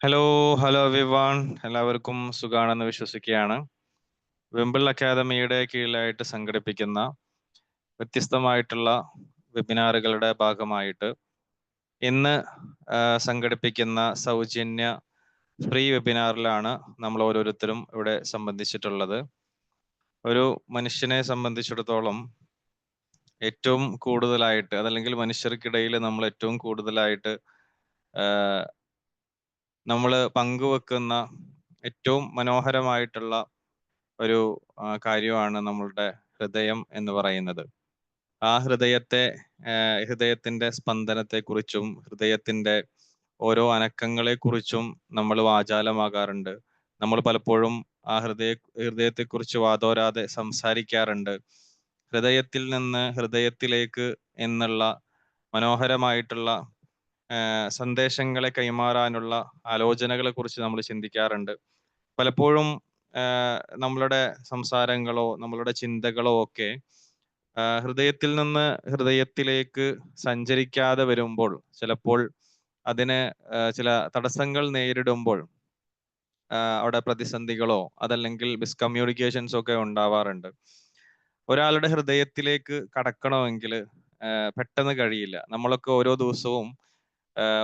Hello hello everyone, എല്ലാവർക്കും സുഖാണെന്ന് വിശ്വസിക്കുകയാണ്. വിംബിൾ അക്കാദമിയുടെ കീഴിലായിട്ട് സംഘടിപ്പിക്കുന്ന വ്യത്യസ്തമായിട്ടുള്ള വെബിനാറുകളുടെ ഭാഗമായിട്ട് ഇന്ന് സംഘടിപ്പിക്കുന്ന സൗജന്യ ഫ്രീ വെബിനാറിലാണ് നമ്മൾ ഓരോരുത്തരും ഇവിടെ സംബന്ധിച്ചിട്ടുള്ളത്. ഒരു മനുഷ്യനെ സംബന്ധിച്ചിടത്തോളം ഏറ്റവും കൂടുതലായിട്ട് അതല്ലെങ്കിൽ മനുഷ്യർക്കിടയിൽ നമ്മൾ ഏറ്റവും കൂടുതലായിട്ട് നമ്മൾ പങ്കുവെക്കുന്ന ഏറ്റവും മനോഹരമായിട്ടുള്ള ഒരു കാര്യമാണ് നമ്മളുടെ ഹൃദയം എന്ന് പറയുന്നത്. ആ ഹൃദയത്തിന്റെ സ്പന്ദനത്തെക്കുറിച്ചും ഹൃദയത്തിന്റെ ഓരോ അനക്കങ്ങളെക്കുറിച്ചും നമ്മൾ വാചാലമാകാറുണ്ട്. നമ്മൾ പലപ്പോഴും ആ ഹൃദയത്തെക്കുറിച്ച് വാതോരാതെ സംസാരിക്കാറുണ്ട്. ഹൃദയത്തിൽ നിന്ന് ഹൃദയത്തിലേക്ക് എന്നുള്ള മനോഹരമായിട്ടുള്ള സന്ദേശങ്ങളെ കൈമാറാനുള്ള ആലോചനകളെ കുറിച്ച് നമ്മൾ ചിന്തിക്കാറുണ്ട്. പലപ്പോഴും നമ്മളുടെ സംസാരങ്ങളോ നമ്മളുടെ ചിന്തകളോ ഒക്കെ ഹൃദയത്തിൽ നിന്ന് ഹൃദയത്തിലേക്ക് സഞ്ചരിക്കാതെ വരുമ്പോൾ, ചിലപ്പോൾ അതിന് ചില തടസ്സങ്ങൾ നേരിടുമ്പോൾ അവിടെ പ്രതിസന്ധികളോ അതല്ലെങ്കിൽ മിസ്കമ്മ്യൂണിക്കേഷൻസ് ഒക്കെ ഉണ്ടാവാറുണ്ട്. ഒരാളുടെ ഹൃദയത്തിലേക്ക് കടക്കണമെങ്കിൽ പെട്ടെന്ന് കഴിയില്ല. നമ്മളൊക്കെ ഓരോ ദിവസവും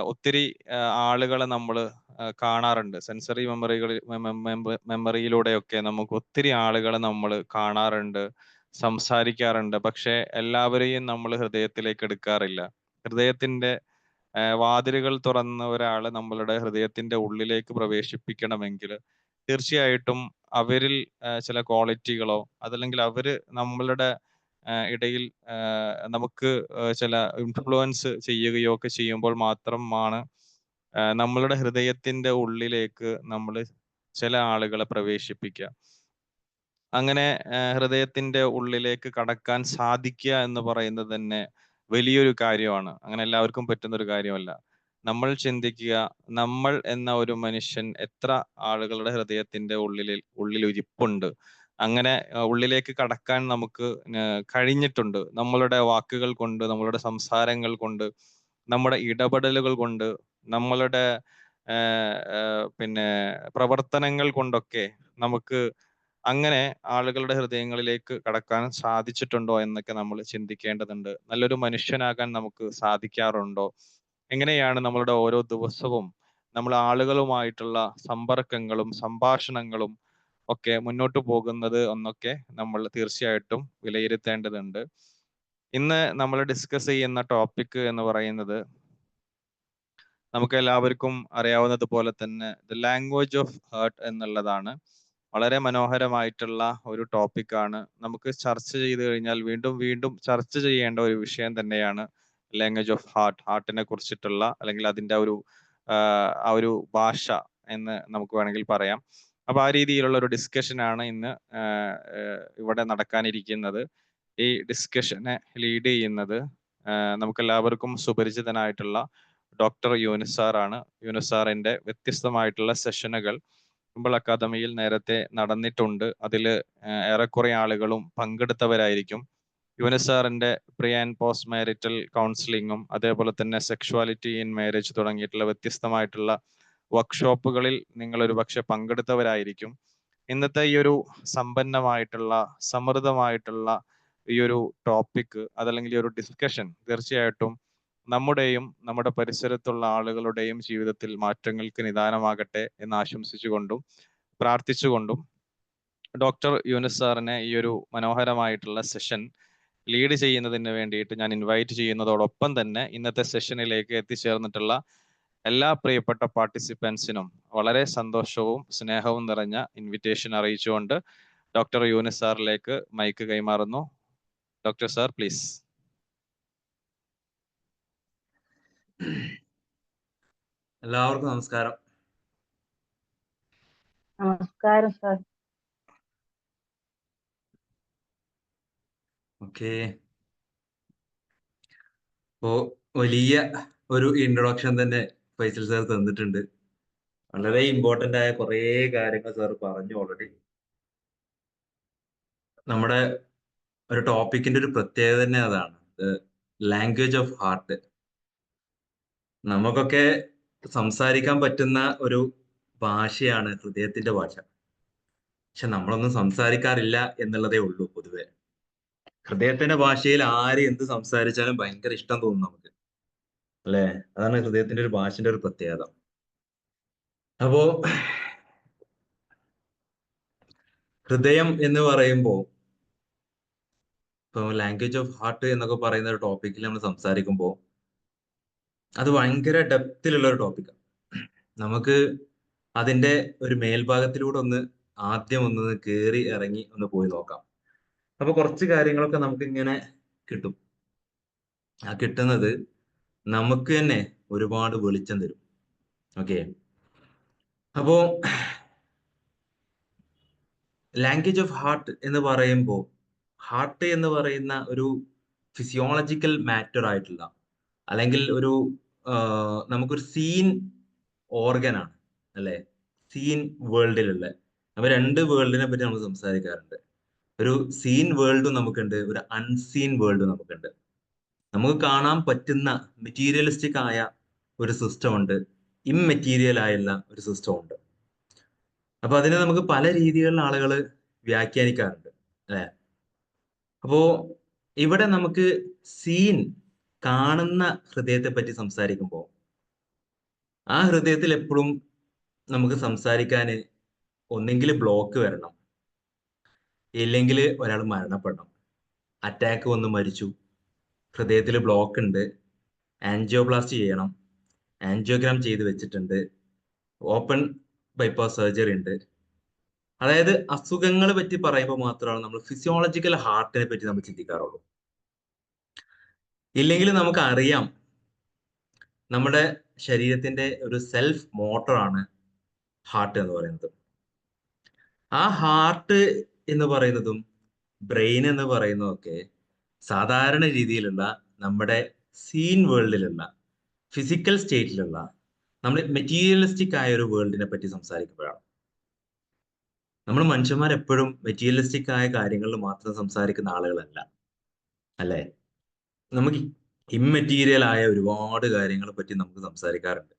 ഒത്തിരി ആളുകളെ നമ്മൾ കാണാറുണ്ട്. സെൻസറി മെമ്മറിയിലൂടെയൊക്കെ നമുക്ക് ഒത്തിരി ആളുകളെ നമ്മൾ കാണാറുണ്ട്, സംസാരിക്കാറുണ്ട്. പക്ഷെ എല്ലാവരെയും നമ്മൾ ഹൃദയത്തിലേക്ക് എടുക്കാറില്ല. ഹൃദയത്തിന്റെ വാതിലുകൾ തുറന്ന ഒരാളെ നമ്മളുടെ ഹൃദയത്തിന്റെ ഉള്ളിലേക്ക് പ്രവേശിപ്പിക്കണമെങ്കിൽ തീർച്ചയായിട്ടും അവരിൽ ചില ക്വാളിറ്റികളോ അതല്ലെങ്കിൽ അവര് നമ്മളുടെ ഇടയിൽ നമുക്ക് ചില ഇൻഫ്ലുവൻസ് ചെയ്യുകയോ ഒക്കെ ചെയ്യുമ്പോൾ മാത്രമാണ് നമ്മളുടെ ഹൃദയത്തിന്റെ ഉള്ളിലേക്ക് നമ്മൾ ചില ആളുകളെ പ്രവേശിപ്പിക്കുക. അങ്ങനെ ഹൃദയത്തിന്റെ ഉള്ളിലേക്ക് കടക്കാൻ സാധിക്കുക എന്ന് പറയുന്നത് തന്നെ വലിയൊരു കാര്യമാണ്. അങ്ങനെ എല്ലാവർക്കും പറ്റുന്ന ഒരു കാര്യമല്ല. നമ്മൾ ചിന്തിക്കുക, നമ്മൾ എന്ന ഒരു മനുഷ്യൻ എത്ര ആളുകളുടെ ഹൃദയത്തിന്റെ ഉള്ളിൽ ഇരിപ്പുണ്ട്. അങ്ങനെ ഉള്ളിലേക്ക് കടക്കാൻ നമുക്ക് കഴിഞ്ഞിട്ടുണ്ട്. നമ്മളുടെ വാക്കുകൾ കൊണ്ട്, നമ്മളുടെ സംസാരങ്ങൾ കൊണ്ട്, നമ്മുടെ ഇടപെടലുകൾ കൊണ്ട്, നമ്മളുടെ പിന്നെ പ്രവർത്തനങ്ങൾ കൊണ്ടൊക്കെ നമുക്ക് അങ്ങനെ ആളുകളുടെ ഹൃദയങ്ങളിലേക്ക് കടക്കാൻ സാധിച്ചിട്ടുണ്ടോ എന്നൊക്കെ നമ്മൾ ചിന്തിക്കേണ്ടതുണ്ട്. നല്ലൊരു മനുഷ്യനാകാൻ നമുക്ക് സാധിക്കാറുണ്ടോ? എങ്ങനെയാണ് നമ്മളുടെ ഓരോ ദിവസവും നമ്മൾ ആളുകളുമായിട്ടുള്ള സമ്പർക്കങ്ങളും സംഭാഷണങ്ങളും ഒക്കെ മുന്നോട്ട് പോകുന്നത് എന്നൊക്കെ നമ്മൾ തീർച്ചയായിട്ടും വിലയിരുത്തേണ്ടതുണ്ട്. ഇന്ന് നമ്മൾ ഡിസ്കസ് ചെയ്യുന്ന ടോപ്പിക് എന്ന് പറയുന്നത് നമുക്ക് എല്ലാവർക്കും അറിയാവുന്നത് പോലെ തന്നെ ദ ലാംഗ്വേജ് ഓഫ് ഹേർട്ട് എന്നുള്ളതാണ്. വളരെ മനോഹരമായിട്ടുള്ള ഒരു ടോപ്പിക്കാണ്. നമുക്ക് ചർച്ച ചെയ്ത് കഴിഞ്ഞാൽ വീണ്ടും വീണ്ടും ചർച്ച ചെയ്യേണ്ട ഒരു വിഷയം തന്നെയാണ് ലാംഗ്വേജ് ഓഫ് ഹാർട്ടിനെ കുറിച്ചിട്ടുള്ള, അല്ലെങ്കിൽ അതിൻ്റെ ആ ഒരു ഭാഷ എന്ന് നമുക്ക് വേണമെങ്കിൽ പറയാം. അപ്പൊ ആ രീതിയിലുള്ള ഒരു ഡിസ്കഷനാണ് ഇന്ന് ഇവിടെ നടക്കാനിരിക്കുന്നത്. ഈ ഡിസ്കഷനെ ലീഡ് ചെയ്യുന്നത് നമുക്ക് എല്ലാവർക്കും സുപരിചിതനായിട്ടുള്ള ഡോക്ടർ യൂനുസ് സാറാണ്. യൂനുസ് സാറിന്റെ വ്യത്യസ്തമായിട്ടുള്ള സെഷനുകൾ വിംബിൾ അക്കാദമിയിൽ നേരത്തെ നടന്നിട്ടുണ്ട്. അതിൽ ഏറെക്കുറെ ആളുകളും പങ്കെടുത്തവരായിരിക്കും. യൂനുസ് സാറിന്റെ പ്രീ ആൻഡ് പോസ്റ്റ് മാരിറ്റൽ കൗൺസിലിങ്ങും അതേപോലെ തന്നെ സെക്ഷുവാലിറ്റി ഇൻ മാരേജ് തുടങ്ങിയിട്ടുള്ള വ്യത്യസ്തമായിട്ടുള്ള വർക്ക്ഷോപ്പുകളിൽ നിങ്ങൾ ഒരുപക്ഷെ പങ്കെടുത്തവരായിരിക്കും. ഇന്നത്തെ ഈ ഒരു സമ്പന്നമായിട്ടുള്ള സമൃദ്ധമായിട്ടുള്ള ഈ ഒരു ടോപ്പിക് അതല്ലെങ്കിൽ ഈ ഒരു ഡിസ്കഷൻ തീർച്ചയായിട്ടും നമ്മുടെയും നമ്മുടെ പരിസരത്തുള്ള ആളുകളുടെയും ജീവിതത്തിൽ മാറ്റങ്ങൾക്ക് നിദാനമാകട്ടെ എന്ന് ആശംസിച്ചുകൊണ്ടും പ്രാർത്ഥിച്ചുകൊണ്ടും ഡോക്ടർ യൂനുസ് സാറിനെ ഈ ഒരു മനോഹരമായിട്ടുള്ള സെഷൻ ലീഡ് ചെയ്യുന്നതിന് വേണ്ടിയിട്ട് ഞാൻ ഇൻവൈറ്റ് ചെയ്യുന്നതോടൊപ്പം തന്നെ ഇന്നത്തെ സെഷനിലേക്ക് എത്തിച്ചേർന്നിട്ടുള്ള എല്ലാ പ്രിയപ്പെട്ട പാർട്ടിസിപ്പൻസിനും വളരെ സന്തോഷവും സ്നേഹവും നിറഞ്ഞ ഇൻവിറ്റേഷൻ അറിയിച്ചുകൊണ്ട് ഡോക്ടർ യൂനുസ് സാറിലേക്ക് മൈക്ക് കൈമാറുന്നു. Doctor sir please. എല്ലാവർക്കും നമസ്കാരം. നമസ്കാരം സാർ. ഓക്കെ, അപ്പോ വലിയ ഒരു ഇൻട്രൊഡക്ഷൻ തന്നെ ഫൈസൽ സാർ തന്നിട്ടുണ്ട്. വളരെ ഇമ്പോർട്ടന്റ് ആയ കുറേ കാര്യങ്ങൾ സാർ പറഞ്ഞു ഓൾറെഡി. നമ്മുടെ ഒരു ടോപ്പിക്കിന്റെ ഒരു പ്രത്യേകത തന്നെ അതാണ്, ലാംഗ്വേജ് ഓഫ് ഹാർട്ട്. നമുക്കൊക്കെ സംസാരിക്കാൻ പറ്റുന്ന ഒരു ഭാഷയാണ് ഹൃദയത്തിന്റെ ഭാഷ. പക്ഷെ നമ്മളൊന്നും സംസാരിക്കാറില്ല എന്നുള്ളതേ ഉള്ളൂ പൊതുവെ. ഹൃദയത്തിന്റെ ഭാഷയിൽ ആര് എന്ത് സംസാരിച്ചാലും ഭയങ്കര ഇഷ്ടം തോന്നും നമുക്ക്, അല്ലെ? അതാണ് ഹൃദയത്തിന്റെ ഒരു ഭാഷന്റെ ഒരു പ്രത്യേകത. അപ്പോ ഹൃദയം എന്ന് പറയുമ്പോൾ, ഇപ്പൊ ലാംഗ്വേജ് ഓഫ് ഹാർട്ട് എന്നൊക്കെ പറയുന്ന ഒരു ടോപ്പിക്കിൽ നമ്മൾ സംസാരിക്കുമ്പോൾ അത് ഭയങ്കര ഡെപ്തിലുള്ള ഒരു ടോപ്പിക്കാണ്. നമുക്ക് അതിന്റെ ഒരു മേൽഭാഗത്തിലൂടെ ആദ്യം ഒന്ന് കേറി ഇറങ്ങി ഒന്ന് പോയി നോക്കാം. അപ്പൊ കുറച്ച് കാര്യങ്ങളൊക്കെ നമുക്ക് ഇങ്ങനെ കിട്ടും. ആ കിട്ടുന്നത് നമുക്ക് തന്നെ ഒരുപാട് വെളിച്ചം തരും. ഓക്കെ, അപ്പോ ലാംഗ്വേജ് ഓഫ് ഹാർട്ട് എന്ന് പറയുമ്പോൾ, ഹാർട്ട് എന്ന് പറയുന്ന ഒരു ഫിസിയോളജിക്കൽ മാറ്റർ ആയിട്ടുള്ള, അല്ലെങ്കിൽ ഒരു നമുക്കൊരു സീൻ ഓർഗൻ ആണ്, അല്ലെ? സീൻ വേൾഡിലുള്ള. അപ്പൊ രണ്ട് വേൾഡിനെ പറ്റി നമ്മൾ സംസാരിക്കാറുണ്ട്. ഒരു സീൻ വേൾഡും നമുക്കുണ്ട്, ഒരു അൺസീൻ വേൾഡും നമുക്കുണ്ട്. നമുക്ക് കാണാൻ പറ്റുന്ന മെറ്റീരിയലിസ്റ്റിക് ആയ ഒരു സിസ്റ്റം ഉണ്ട്, ഇമ്മെറ്റീരിയൽ ആയുള്ള ഒരു സിസ്റ്റം ഉണ്ട്. അപ്പൊ അതിനെ നമുക്ക് പല രീതികളിൽ ആളുകൾ വ്യാഖ്യാനിക്കാറുണ്ട്, അല്ലെ? അപ്പോ ഇവിടെ നമുക്ക് സീൻ, കാണുന്ന ഹൃദയത്തെ പറ്റി സംസാരിക്കുമ്പോൾ, ആ ഹൃദയത്തിൽ എപ്പോഴും നമുക്ക് സംസാരിക്കാൻ ഒന്നെങ്കിൽ ബ്ലോക്ക് വരണം, ഇല്ലെങ്കിൽ ഒരാൾ മരണപ്പെടണം. അറ്റാക്ക് വന്ന് മരിച്ചു, ഹൃദയത്തിൽ ബ്ലോക്ക് ഉണ്ട്, ആൻജിയോപ്ലാസ്റ്റി ചെയ്യണം, ആൻജിയോഗ്രാം ചെയ്ത് വെച്ചിട്ടുണ്ട്, ഓപ്പൺ ബൈപ്പാസ് സർജറി ഉണ്ട്. അതായത് അസുഖങ്ങളെ പറ്റി പറയുമ്പോൾ മാത്രമാണ് നമ്മൾ ഫിസിയോളജിക്കൽ ഹാർട്ടിനെ പറ്റി നമ്മൾ ചിന്തിക്കാറുള്ളൂ. ഇല്ലെങ്കിൽ നമുക്ക് അറിയാം, നമ്മുടെ ശരീരത്തിന്റെ ഒരു സെൽഫ് മോട്ടറാണ് ഹാർട്ട് എന്ന് പറയുന്നത്. ആ ഹാർട്ട് എന്ന് പറയുന്നതും ബ്രെയിൻ എന്ന് പറയുന്നതൊക്കെ സാധാരണ രീതിയിലുള്ള നമ്മുടെ സീൻ വേൾഡിലുള്ള, ഫിസിക്കൽ സ്റ്റേറ്റിലുള്ള, നമ്മൾ മെറ്റീരിയലിസ്റ്റിക് ആയ ഒരു വേൾഡിനെ പറ്റി സംസാരിക്കുമ്പോഴാണ്. നമ്മൾ മനുഷ്യന്മാർ എപ്പോഴും മെറ്റീരിയലിസ്റ്റിക് ആയ കാര്യങ്ങളിൽ മാത്രം സംസാരിക്കുന്ന ആളുകളല്ല, അല്ലെ? നമുക്ക് ഇമ്മെറ്റീരിയൽ ആയ ഒരുപാട് കാര്യങ്ങളെ പറ്റി നമുക്ക് സംസാരിക്കാറുണ്ട്.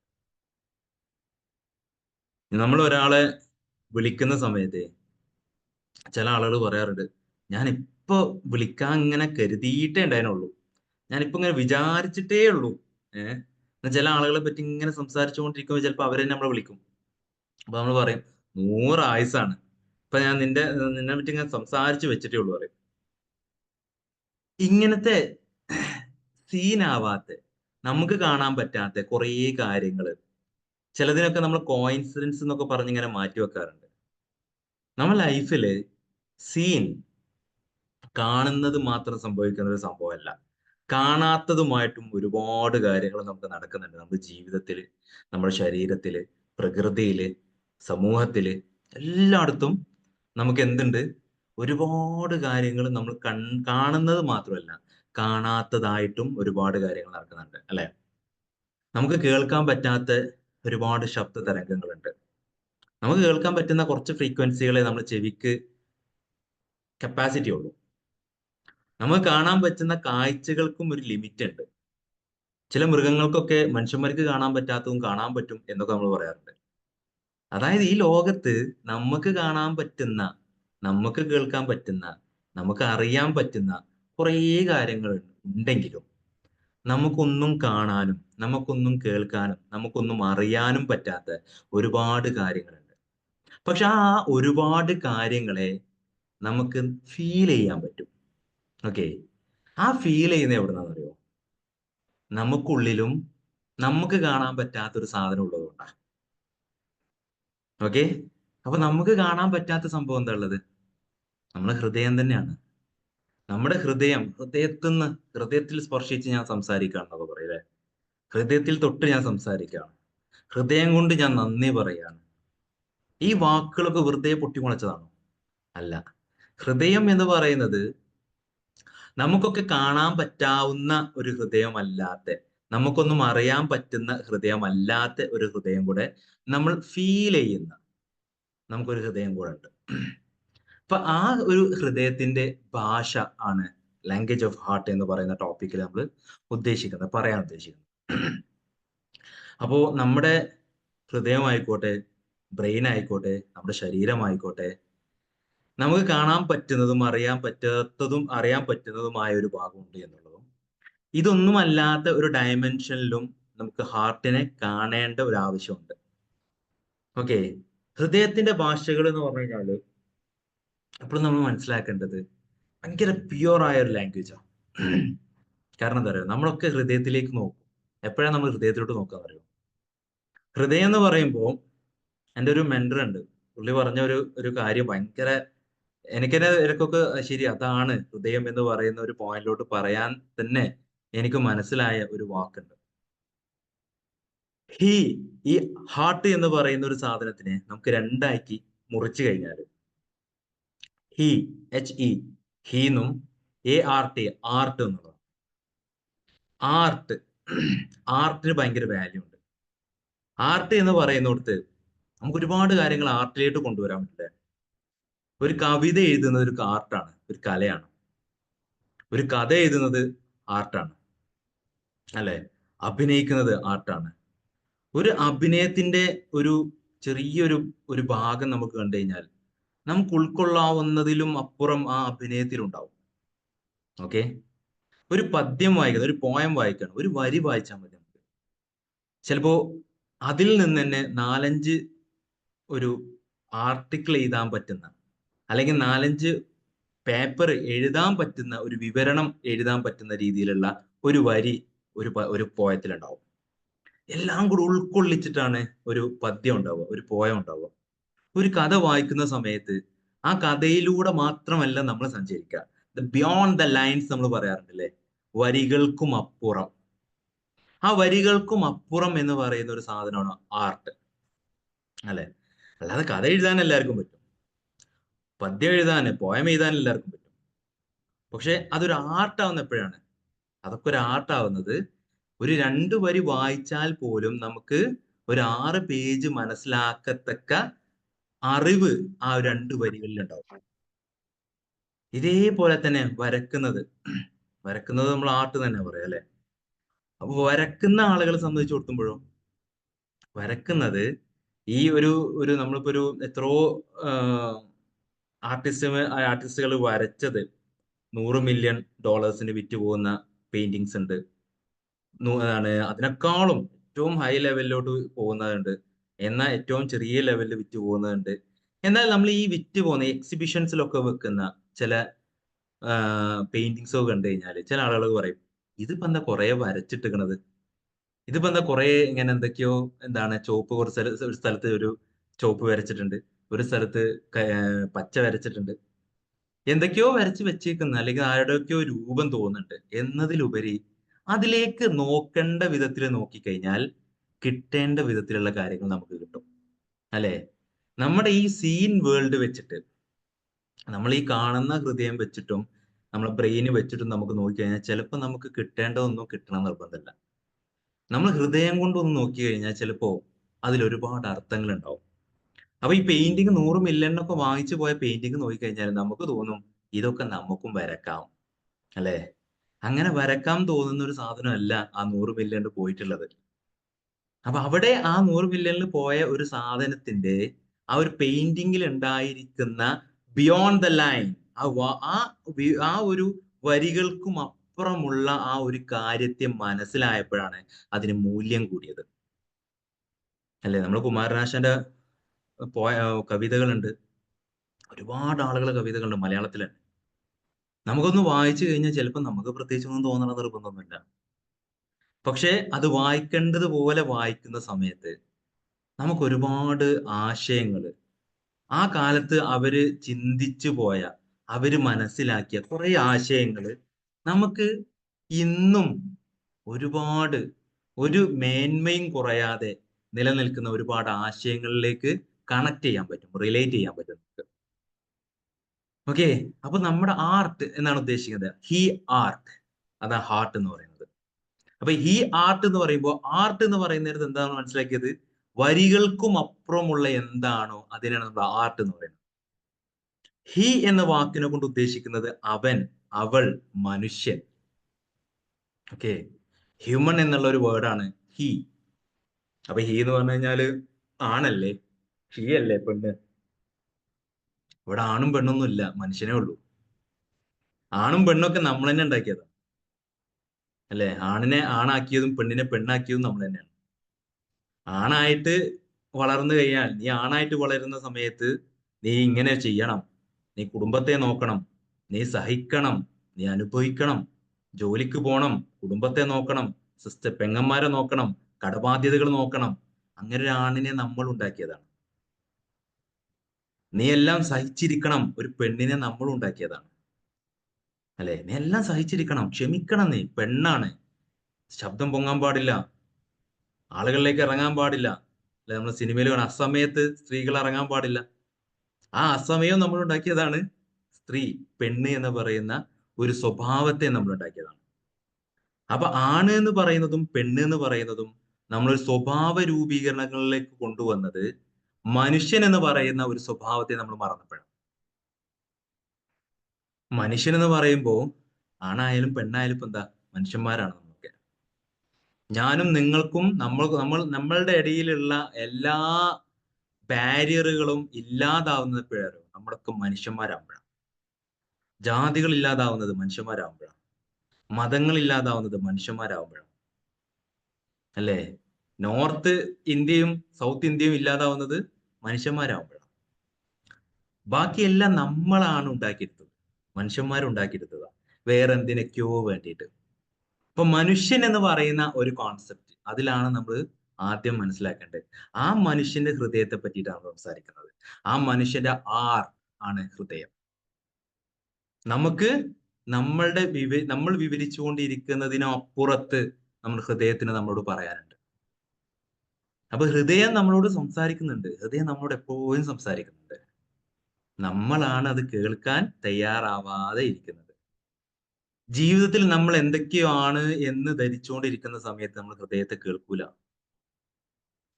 നമ്മൾ ഒരാളെ വിളിക്കുന്ന സമയത്ത് ചില ആളുകൾ പറയാറുണ്ട്, ഞാൻ ഇപ്പൊ വിളിക്കാൻ ഇങ്ങനെ കരുതിയിട്ടേ ഉണ്ടായിരുന്നുള്ളൂ, ഞാനിപ്പോ ഇങ്ങനെ വിചാരിച്ചിട്ടേ ഉള്ളൂ. ചില ആളുകളെ പറ്റി ഇങ്ങനെ സംസാരിച്ചുകൊണ്ടിരിക്കുമ്പോൾ ചിലപ്പോൾ അവരെ നമ്മളെ വിളിക്കും. അപ്പൊ നമ്മൾ പറയും, 100 ആയുസാണ്, ഇപ്പൊ ഞാൻ നിന്നെ പറ്റി ഇങ്ങനെ സംസാരിച്ചു വെച്ചിട്ടേ ഉള്ളൂ പറയും. ഇങ്ങനത്തെ സീനാവാത്ത, നമുക്ക് കാണാൻ പറ്റാത്ത കുറേ കാര്യങ്ങള്, ചിലതിനൊക്കെ നമ്മൾ കോയിൻസിഡൻസ് എന്നൊക്കെ പറഞ്ഞിങ്ങനെ മാറ്റി വെക്കാറുണ്ട്. നമ്മുടെ ലൈഫില് സീൻ, കാണുന്നത് മാത്രം സംഭവിക്കുന്ന ഒരു സംഭവമല്ല, കാണാത്തതുമായിട്ടും ഒരുപാട് കാര്യങ്ങൾ നമുക്ക് നടക്കുന്നുണ്ട് നമ്മുടെ ജീവിതത്തില്, നമ്മുടെ ശരീരത്തില്, പ്രകൃതിയില്, സമൂഹത്തില്, എല്ലായിടത്തും നമുക്ക് എന്തുണ്ട്? ഒരുപാട് കാര്യങ്ങൾ നമ്മൾ കാണുന്നത് മാത്രമല്ല, കാണാത്തതായിട്ടും ഒരുപാട് കാര്യങ്ങൾ നടക്കുന്നുണ്ട്, അല്ലെ? നമുക്ക് കേൾക്കാൻ പറ്റാത്ത ഒരുപാട് ശബ്ദ തരംഗങ്ങളുണ്ട്. നമുക്ക് കേൾക്കാൻ പറ്റുന്ന കുറച്ച് ഫ്രീക്വൻസികളെ നമ്മുടെ ചെവിക്ക് കപ്പാസിറ്റി ഉള്ളൂ. നമുക്ക് കാണാൻ പറ്റുന്ന കാഴ്ചകൾക്കും ഒരു ലിമിറ്റ് ഉണ്ട്. ചില മൃഗങ്ങൾക്കൊക്കെ മനുഷ്യന്മാർക്ക് കാണാൻ പറ്റാത്തതും കാണാൻ പറ്റും എന്നൊക്കെ നമ്മൾ പറയാറുണ്ട്. അതായത് ഈ ലോകത്ത് നമുക്ക് കാണാൻ പറ്റുന്ന, നമുക്ക് കേൾക്കാൻ പറ്റുന്ന, നമുക്ക് അറിയാൻ പറ്റുന്ന കുറേ കാര്യങ്ങൾ ഉണ്ടെങ്കിലും നമുക്കൊന്നും കാണാനും, നമുക്കൊന്നും കേൾക്കാനും, നമുക്കൊന്നും അറിയാനും പറ്റാത്ത ഒരുപാട് കാര്യങ്ങളുണ്ട്. പക്ഷെ ആ ഒരുപാട് കാര്യങ്ങളെ നമുക്ക് ഫീൽ ചെയ്യാൻ പറ്റും. ഓക്കെ, ആ ഫീൽ ചെയ്യുന്ന എവിടുന്നാണെന്നറിയോ? നമുക്കുള്ളിലും നമുക്ക് കാണാൻ പറ്റാത്തൊരു സാധനം ഉള്ളതുകൊണ്ടാണ്. ഓക്കെ, അപ്പൊ നമുക്ക് കാണാൻ പറ്റാത്ത സംഭവം എന്താ ഉള്ളത്? നമ്മുടെ ഹൃദയം തന്നെയാണ്. നമ്മുടെ ഹൃദയത്തിൽ സ്പർശിച്ച് ഞാൻ സംസാരിക്കുകയാണെന്നൊക്കെ പറയില്ലേ? ഹൃദയത്തിൽ തൊട്ട് ഞാൻ സംസാരിക്കുകയാണ്, ഹൃദയം കൊണ്ട് ഞാൻ നന്ദി പറയാണ്. ഈ വാക്കുകളൊക്കെ വെറുതെ പൊട്ടിമുളച്ചതാണോ? അല്ല. ഹൃദയം എന്ന് പറയുന്നത് നമുക്കൊക്കെ കാണാൻ പറ്റാവുന്ന ഒരു ഹൃദയമല്ലാത്ത, നമുക്കൊന്നും അറിയാൻ പറ്റുന്ന ഹൃദയമല്ലാത്ത ഒരു ഹൃദയം കൂടെ നമ്മൾ ഫീൽ ചെയ്യുന്ന നമുക്കൊരു ഹൃദയം കൂടെ ഉണ്ട്. അപ്പൊ ആ ഒരു ഹൃദയത്തിന്റെ ഭാഷ ആണ് ലാംഗ്വേജ് ഓഫ് ഹാർട്ട് എന്ന് പറയുന്ന ടോപ്പിക്കിൽ നമ്മൾ പറയാൻ ഉദ്ദേശിക്കുന്നത്. അപ്പോ നമ്മുടെ ഹൃദയമായിക്കോട്ടെ, ബ്രെയിൻ ആയിക്കോട്ടെ, നമ്മുടെ ശരീരമായിക്കോട്ടെ, നമുക്ക് കാണാൻ പറ്റുന്നതും അറിയാൻ പറ്റുന്നതുമായ ഒരു ഭാഗമുണ്ട് എന്നുള്ളതും, ഇതൊന്നും അല്ലാത്ത ഒരു ഡയമെൻഷനിലും നമുക്ക് ഹാർട്ടിനെ കാണേണ്ട ഒരു ആവശ്യമുണ്ട്. ഓക്കെ. ഹൃദയത്തിന്റെ ഭാഷകൾ എന്ന് പറഞ്ഞു കഴിഞ്ഞാല് എപ്പോഴും നമ്മൾ മനസ്സിലാക്കേണ്ടത് ഭയങ്കര പ്യുവർ ആയ ഒരു ലാംഗ്വേജാണ്. കാരണം എന്താ പറയുക, നമ്മളൊക്കെ ഹൃദയത്തിലേക്ക് നോക്കും. എപ്പോഴാണ് നമ്മൾ ഹൃദയത്തിലോട്ട് നോക്കാൻ അറിയും? ഹൃദയം എന്ന് പറയുമ്പോൾ എൻ്റെ ഒരു മെന്റർ ഉണ്ട്, പുള്ളി പറഞ്ഞ ഒരു കാര്യം ഭയങ്കര, എനിക്കെന്നെ ഇടയ്ക്കൊക്കെ ശരി അതാണ് ഹൃദയം എന്ന് പറയുന്ന ഒരു പോയിന്റിലോട്ട് പറയാൻ തന്നെ എനിക്ക് മനസ്സിലായ ഒരു വാക്കുണ്ട്. ഹീ ഈ ഹാർട്ട് എന്ന് പറയുന്ന ഒരു സാധനത്തിനെ നമുക്ക് രണ്ടാക്കി മുറിച്ചു കഴിഞ്ഞാൽ, ഹീ HE ഹീന്നും ART ആർട്ട് എന്നുള്ളത്, ആർട്ട് ആർട്ടിന് ഭയങ്കര വാല്യൂ ഉണ്ട്. ആർട്ട് എന്ന് പറയുന്നിടത്ത് നമുക്ക് ഒരുപാട് കാര്യങ്ങൾ ആർട്ടിലേക്ക് കൊണ്ടുവരാൻ പറ്റില്ല. ഒരു കവിത എഴുതുന്നത് ഒരു ആർട്ടാണ്, ഒരു കലയാണ്. ഒരു കഥ എഴുതുന്നത് ആർട്ടാണ്, അല്ലെ? അഭിനയിക്കുന്നത് ആർട്ടാണ്. ഒരു അഭിനയത്തിന്റെ ഒരു ചെറിയൊരു ഒരു ഭാഗം നമുക്ക് കണ്ടു കഴിഞ്ഞാൽ നമുക്ക് ഉൾക്കൊള്ളാവുന്നതിലും അപ്പുറം ആ അഭിനയത്തിലുണ്ടാവും. ഓക്കെ. ഒരു പദ്യം വായിക്കണം, ഒരു പോയം വായിക്കണം, ഒരു വരി വായിച്ചാൽ മതി നമുക്ക്. ചിലപ്പോ അതിൽ നിന്ന് തന്നെ 4-5 ഒരു ആർട്ടിക്കിൾ എഴുതാൻ പറ്റുന്ന, അല്ലെങ്കിൽ 4-5 പേപ്പർ എഴുതാൻ പറ്റുന്ന, ഒരു വിവരണം എഴുതാൻ പറ്റുന്ന രീതിയിലുള്ള ഒരു വരി ഒരു പോയത്തിലുണ്ടാവും. എല്ലാം കൂടി ഉൾക്കൊള്ളിച്ചിട്ടാണ് ഒരു പദ്യം ഉണ്ടാവുക, ഒരു പോയം ഉണ്ടാവുക. ഒരു കഥ വായിക്കുന്ന സമയത്ത് ആ കഥയിലൂടെ മാത്രമല്ല നമ്മൾ സഞ്ചരിക്കുക, ബിയോണ്ട് ദ ലൈൻസ് നമ്മൾ പറയാറുണ്ടല്ലേ, വരികൾക്കും അപ്പുറം. ആ വരികൾക്കും അപ്പുറം എന്ന് പറയുന്ന ഒരു സാധനമാണ് ആർട്ട്, അല്ലെ? അല്ലാതെ കഥ എഴുതാൻ എല്ലാവർക്കും പറ്റും, പദ്യം എഴുതാൻ, പോയം എഴുതാൻ എല്ലാവർക്കും പറ്റും. പക്ഷെ അതൊരു ആർട്ടാവുന്ന എപ്പോഴാണ്? അതൊക്കെ ഒരു ആർട്ടാവുന്നത് ഒരു 2 വരി വായിച്ചാൽ പോലും നമുക്ക് ഒരു 6 പേജ് മനസ്സിലാക്കത്തക്ക അറിവ് ആ 2 വരികളിൽ ഉണ്ടാവും. ഇതേപോലെ തന്നെ വരക്കുന്നത് നമ്മൾ ആർട്ട് തന്നെ പറയാം, അല്ലെ? അപ്പൊ വരക്കുന്ന ആളുകളെ സംബന്ധിച്ച് കൊടുക്കുമ്പോഴും വരക്കുന്നത് ഈ ഒരു നമ്മളിപ്പോ ഒരു എത്രയോ ആർട്ടിസ്റ്റുകൾ വരച്ചത് $100 മില്യൺ വിറ്റ് പോകുന്ന പെയിന്റിങ്സ് ഉണ്ട്. അതിനേക്കാളും ഏറ്റവും ഹൈ ലെവലിലോട്ട് പോകുന്നതുണ്ട്, എന്നാൽ ഏറ്റവും ചെറിയ ലെവലിൽ വിറ്റ് പോകുന്നതുണ്ട്. എന്നാൽ നമ്മൾ ഈ വിറ്റ് പോകുന്ന എക്സിബിഷൻസിലൊക്കെ വെക്കുന്ന ചില പെയിന്റിങ്സ് ഒക്കെ കണ്ടു കഴിഞ്ഞാൽ ചില ആളുകൾ പറയും, ഇതിപ്പോ എന്താ കുറെ വരച്ചിട്ടിക്കണത്, ഇതിപ്പോ എന്താ കുറെ ഇങ്ങനെ എന്തൊക്കെയോ, എന്താണ് ചുവപ്പ്, ഒരു സ്ഥലത്ത് ഒരു ചുവപ്പ് വരച്ചിട്ടുണ്ട്, ഒരു സ്ഥലത്ത് പച്ച വരച്ചിട്ടുണ്ട്, എന്തൊക്കെയോ വരച്ച് വെച്ചേക്കുന്ന, അല്ലെങ്കിൽ ആരുടെയൊക്കെയോ രൂപം തോന്നുന്നുണ്ട് എന്നതിലുപരി അതിലേക്ക് നോക്കേണ്ട വിധത്തിൽ നോക്കിക്കഴിഞ്ഞാൽ കിട്ടേണ്ട വിധത്തിലുള്ള കാര്യങ്ങൾ നമുക്ക് കിട്ടും, അല്ലെ? നമ്മുടെ ഈ സീൻ വേൾഡ് വെച്ചിട്ട്, നമ്മൾ ഈ കാണുന്ന ഹൃദയം വെച്ചിട്ടും നമ്മളെ ബ്രെയിന് വെച്ചിട്ടും നമുക്ക് നോക്കിക്കഴിഞ്ഞാൽ ചിലപ്പോൾ നമുക്ക് കിട്ടേണ്ടതൊന്നും കിട്ടണം നിർബന്ധമില്ല. നമ്മൾ ഹൃദയം കൊണ്ടൊന്ന് നോക്കി കഴിഞ്ഞാൽ ചിലപ്പോ അതിൽ ഒരുപാട് അർത്ഥങ്ങൾ ഉണ്ടാവും. അപ്പൊ ഈ പെയിന്റിങ് 100 മില്യണിനൊക്കെ വാങ്ങിച്ചു പോയ പെയിന്റിങ് നോക്കിക്കഴിഞ്ഞാൽ നമുക്ക് തോന്നും ഇതൊക്കെ നമുക്കും വരക്കാം, അല്ലെ? അങ്ങനെ വരക്കാം തോന്നുന്ന ഒരു സാധനമല്ല ആ 100 മില്യണിൽ പോയിട്ടുള്ളത്. അപ്പൊ അവിടെ ആ 100 മില്യണിൽ പോയ ഒരു സാധനത്തിന്റെ ആ ഒരു പെയിന്റിങ്ങിൽ ഉണ്ടായിരിക്കുന്ന ബിയോണ്ട് ദ ലൈൻ, ആ ഒരു വരികൾക്കും അപ്പുറമുള്ള ആ ഒരു കാര്യത്തെ മനസ്സിലായപ്പോഴാണ് അതിന് മൂല്യം കൂടിയത്, അല്ലെ? നമ്മൾ കുമാരനാശാന്റെ കവിതകളുണ്ട്, ഒരുപാട് ആളുകളുടെ കവിതകളുണ്ട് മലയാളത്തിൽ തന്നെ. നമുക്കൊന്ന് വായിച്ചു കഴിഞ്ഞാൽ ചിലപ്പോൾ നമുക്ക് പ്രത്യേകിച്ചൊന്നും തോന്നണ നിർബന്ധമൊന്നുമില്ല. പക്ഷെ അത് വായിക്കേണ്ടത് പോലെ വായിക്കുന്ന സമയത്ത് നമുക്ക് ഒരുപാട് ആശയങ്ങൾ, ആ കാലത്ത് അവര് ചിന്തിച്ചു പോയ, അവര് മനസ്സിലാക്കിയ കുറെ ആശയങ്ങൾ നമുക്ക് ഇന്നും ഒരുപാട്, ഒരു മേന്മയും കുറയാതെ നിലനിൽക്കുന്ന ഒരുപാട് ആശയങ്ങളിലേക്ക് കണക്ട് ചെയ്യാൻ പറ്റും, റിലേറ്റ് ചെയ്യാൻ പറ്റും നമുക്ക്. ഓക്കെ. അപ്പൊ നമ്മുടെ ആർട്ട് എന്നാണ് ഉദ്ദേശിക്കുന്നത്, ഹി ആർട്ട്, അതാ ഹാർട്ട് എന്ന് പറയുന്നത്. അപ്പൊ ഹി ആർട്ട് എന്ന് പറയുമ്പോൾ, ആർട്ട് എന്ന് പറയുന്നത് എന്താണ് മനസ്സിലാക്കിയത്? വരികൾക്കും അപ്പുറമുള്ള എന്താണോ അതിനാണ് നമ്മൾ ആർട്ട് എന്ന് പറയുന്നത്. ഹി എന്ന വാക്കിനെ കൊണ്ട് ഉദ്ദേശിക്കുന്നത് അവൻ, അവൾ, മനുഷ്യൻ. ഓക്കെ. ഹ്യൂമൻ എന്നുള്ള ഒരു വേർഡാണ് ഹി. അപ്പൊ ഹീ എന്ന് പറഞ്ഞു കഴിഞ്ഞാല് ആണല്ലേ, ഷീ അല്ലേ പെണ്ണ്. ഇവിടെ ആണും പെണ്ണൊന്നും ഇല്ല, മനുഷ്യനേ ഉള്ളൂ. ആണും പെണ്ണൊക്കെ നമ്മൾ തന്നെ ഉണ്ടാക്കിയതാണ്, അല്ലെ? ആണിനെ ആണാക്കിയതും പെണ്ണിനെ പെണ്ണാക്കിയതും നമ്മൾ തന്നെയാണ്. ആണായിട്ട് വളർന്നു കഴിഞ്ഞാൽ, നീ ആണായിട്ട് വളരുന്ന സമയത്ത് നീ ഇങ്ങനെ ചെയ്യണം, നീ കുടുംബത്തെ നോക്കണം, നീ സഹിക്കണം, നീ അനുഭവിക്കണം, ജോലിക്ക് പോണം, കുടുംബത്തെ നോക്കണം, പെങ്ങന്മാരെ നോക്കണം, കടബാധ്യതകൾ നോക്കണം. അങ്ങനെ ഒരു ആണിനെ നമ്മൾ ഉണ്ടാക്കിയതാണ്. നീ എല്ലാം സഹിച്ചിരിക്കണം, ഒരു പെണ്ണിനെ നമ്മൾ ഉണ്ടാക്കിയതാണ്, അല്ലെ? നീ എല്ലാം സഹിച്ചിരിക്കണം, ക്ഷമിക്കണം, നീ പെണ്ണാണ്, ശബ്ദം പൊങ്ങാൻ പാടില്ല, ആളുകളിലേക്ക് ഇറങ്ങാൻ പാടില്ല, അല്ലെ? നമ്മൾ സിനിമയിൽ കാണാം, അസമയത്ത് സ്ത്രീകൾ ഇറങ്ങാൻ പാടില്ല. ആ അസമയം നമ്മൾ ഉണ്ടാക്കിയതാണ്. സ്ത്രീ, പെണ്ണ് എന്ന് പറയുന്ന ഒരു സ്വഭാവത്തെ നമ്മൾ ഉണ്ടാക്കിയതാണ്. അപ്പൊ ആണ് എന്ന് പറയുന്നതും പെണ്ണ് എന്ന് പറയുന്നതും നമ്മളൊരു സ്വഭാവ രൂപീകരണങ്ങളിലേക്ക് കൊണ്ടുവന്നത് മനുഷ്യൻ എന്ന് പറയുന്ന ഒരു സ്വഭാവത്തെ നമ്മൾ മറന്നപ്പോഴാണ്. മനുഷ്യൻ എന്ന് പറയുമ്പോൾ ആണായാലും പെണ്ണായാലും ഇപ്പൊ എന്താ, മനുഷ്യന്മാരാണ് നമ്മളൊക്കെ. ഞാനും നിങ്ങൾക്കും നമ്മളുടെ ഇടയിലുള്ള എല്ലാ ബാരിയറുകളും ഇല്ലാതാവുന്നത് എപ്പോഴാണ്? നമ്മളൊക്കെ മനുഷ്യന്മാരാകുമ്പോഴാണ്. ജാതികൾ ഇല്ലാതാവുന്നത് മനുഷ്യന്മാരാകുമ്പോഴാണ്. മതങ്ങൾ ഇല്ലാതാവുന്നത് മനുഷ്യന്മാരാകുമ്പോഴാണ്, അല്ലേ? നോർത്ത് ഇന്ത്യയും സൗത്ത് ഇന്ത്യയും ഇല്ലാതാവുന്നത് മനുഷ്യന്മാരാകുമ്പോഴാണ്. ബാക്കിയെല്ലാം നമ്മളാണ് ഉണ്ടാക്കിയെടുത്തത്, മനുഷ്യന്മാരുണ്ടാക്കിയെടുത്തതാണ്, വേറെ എന്തിനൊക്കെയോ വേണ്ടിയിട്ട്. അപ്പൊ മനുഷ്യൻ എന്ന് പറയുന്ന ഒരു കോൺസെപ്റ്റ്, അതിലാണ് നമ്മൾ ആദ്യം മനസ്സിലാക്കേണ്ടത്. ആ മനുഷ്യന്റെ ഹൃദയത്തെ പറ്റിയിട്ടാണ് സംസാരിക്കുന്നത്. ആ മനുഷ്യന്റെ ആർ ആണ് ഹൃദയം. നമുക്ക് നമ്മൾ വിവരിച്ചുകൊണ്ടിരിക്കുന്നതിനപ്പുറത്ത് നമ്മുടെ ഹൃദയത്തിന് നമ്മളോട് പറയാനുണ്ട്. അപ്പൊ ഹൃദയം നമ്മളോട് സംസാരിക്കുന്നുണ്ട്, ഹൃദയം നമ്മളോട് എപ്പോഴും സംസാരിക്കുന്നുണ്ട്. നമ്മളാണ് അത് കേൾക്കാൻ തയ്യാറാവാതെ ഇരിക്കുന്നത്. ജീവിതത്തിൽ നമ്മൾ എന്തൊക്കെയാണ് എന്ന് ധരിച്ചുകൊണ്ടിരിക്കുന്ന സമയത്ത് നമ്മൾ ഹൃദയത്തെ കേൾക്കൂല.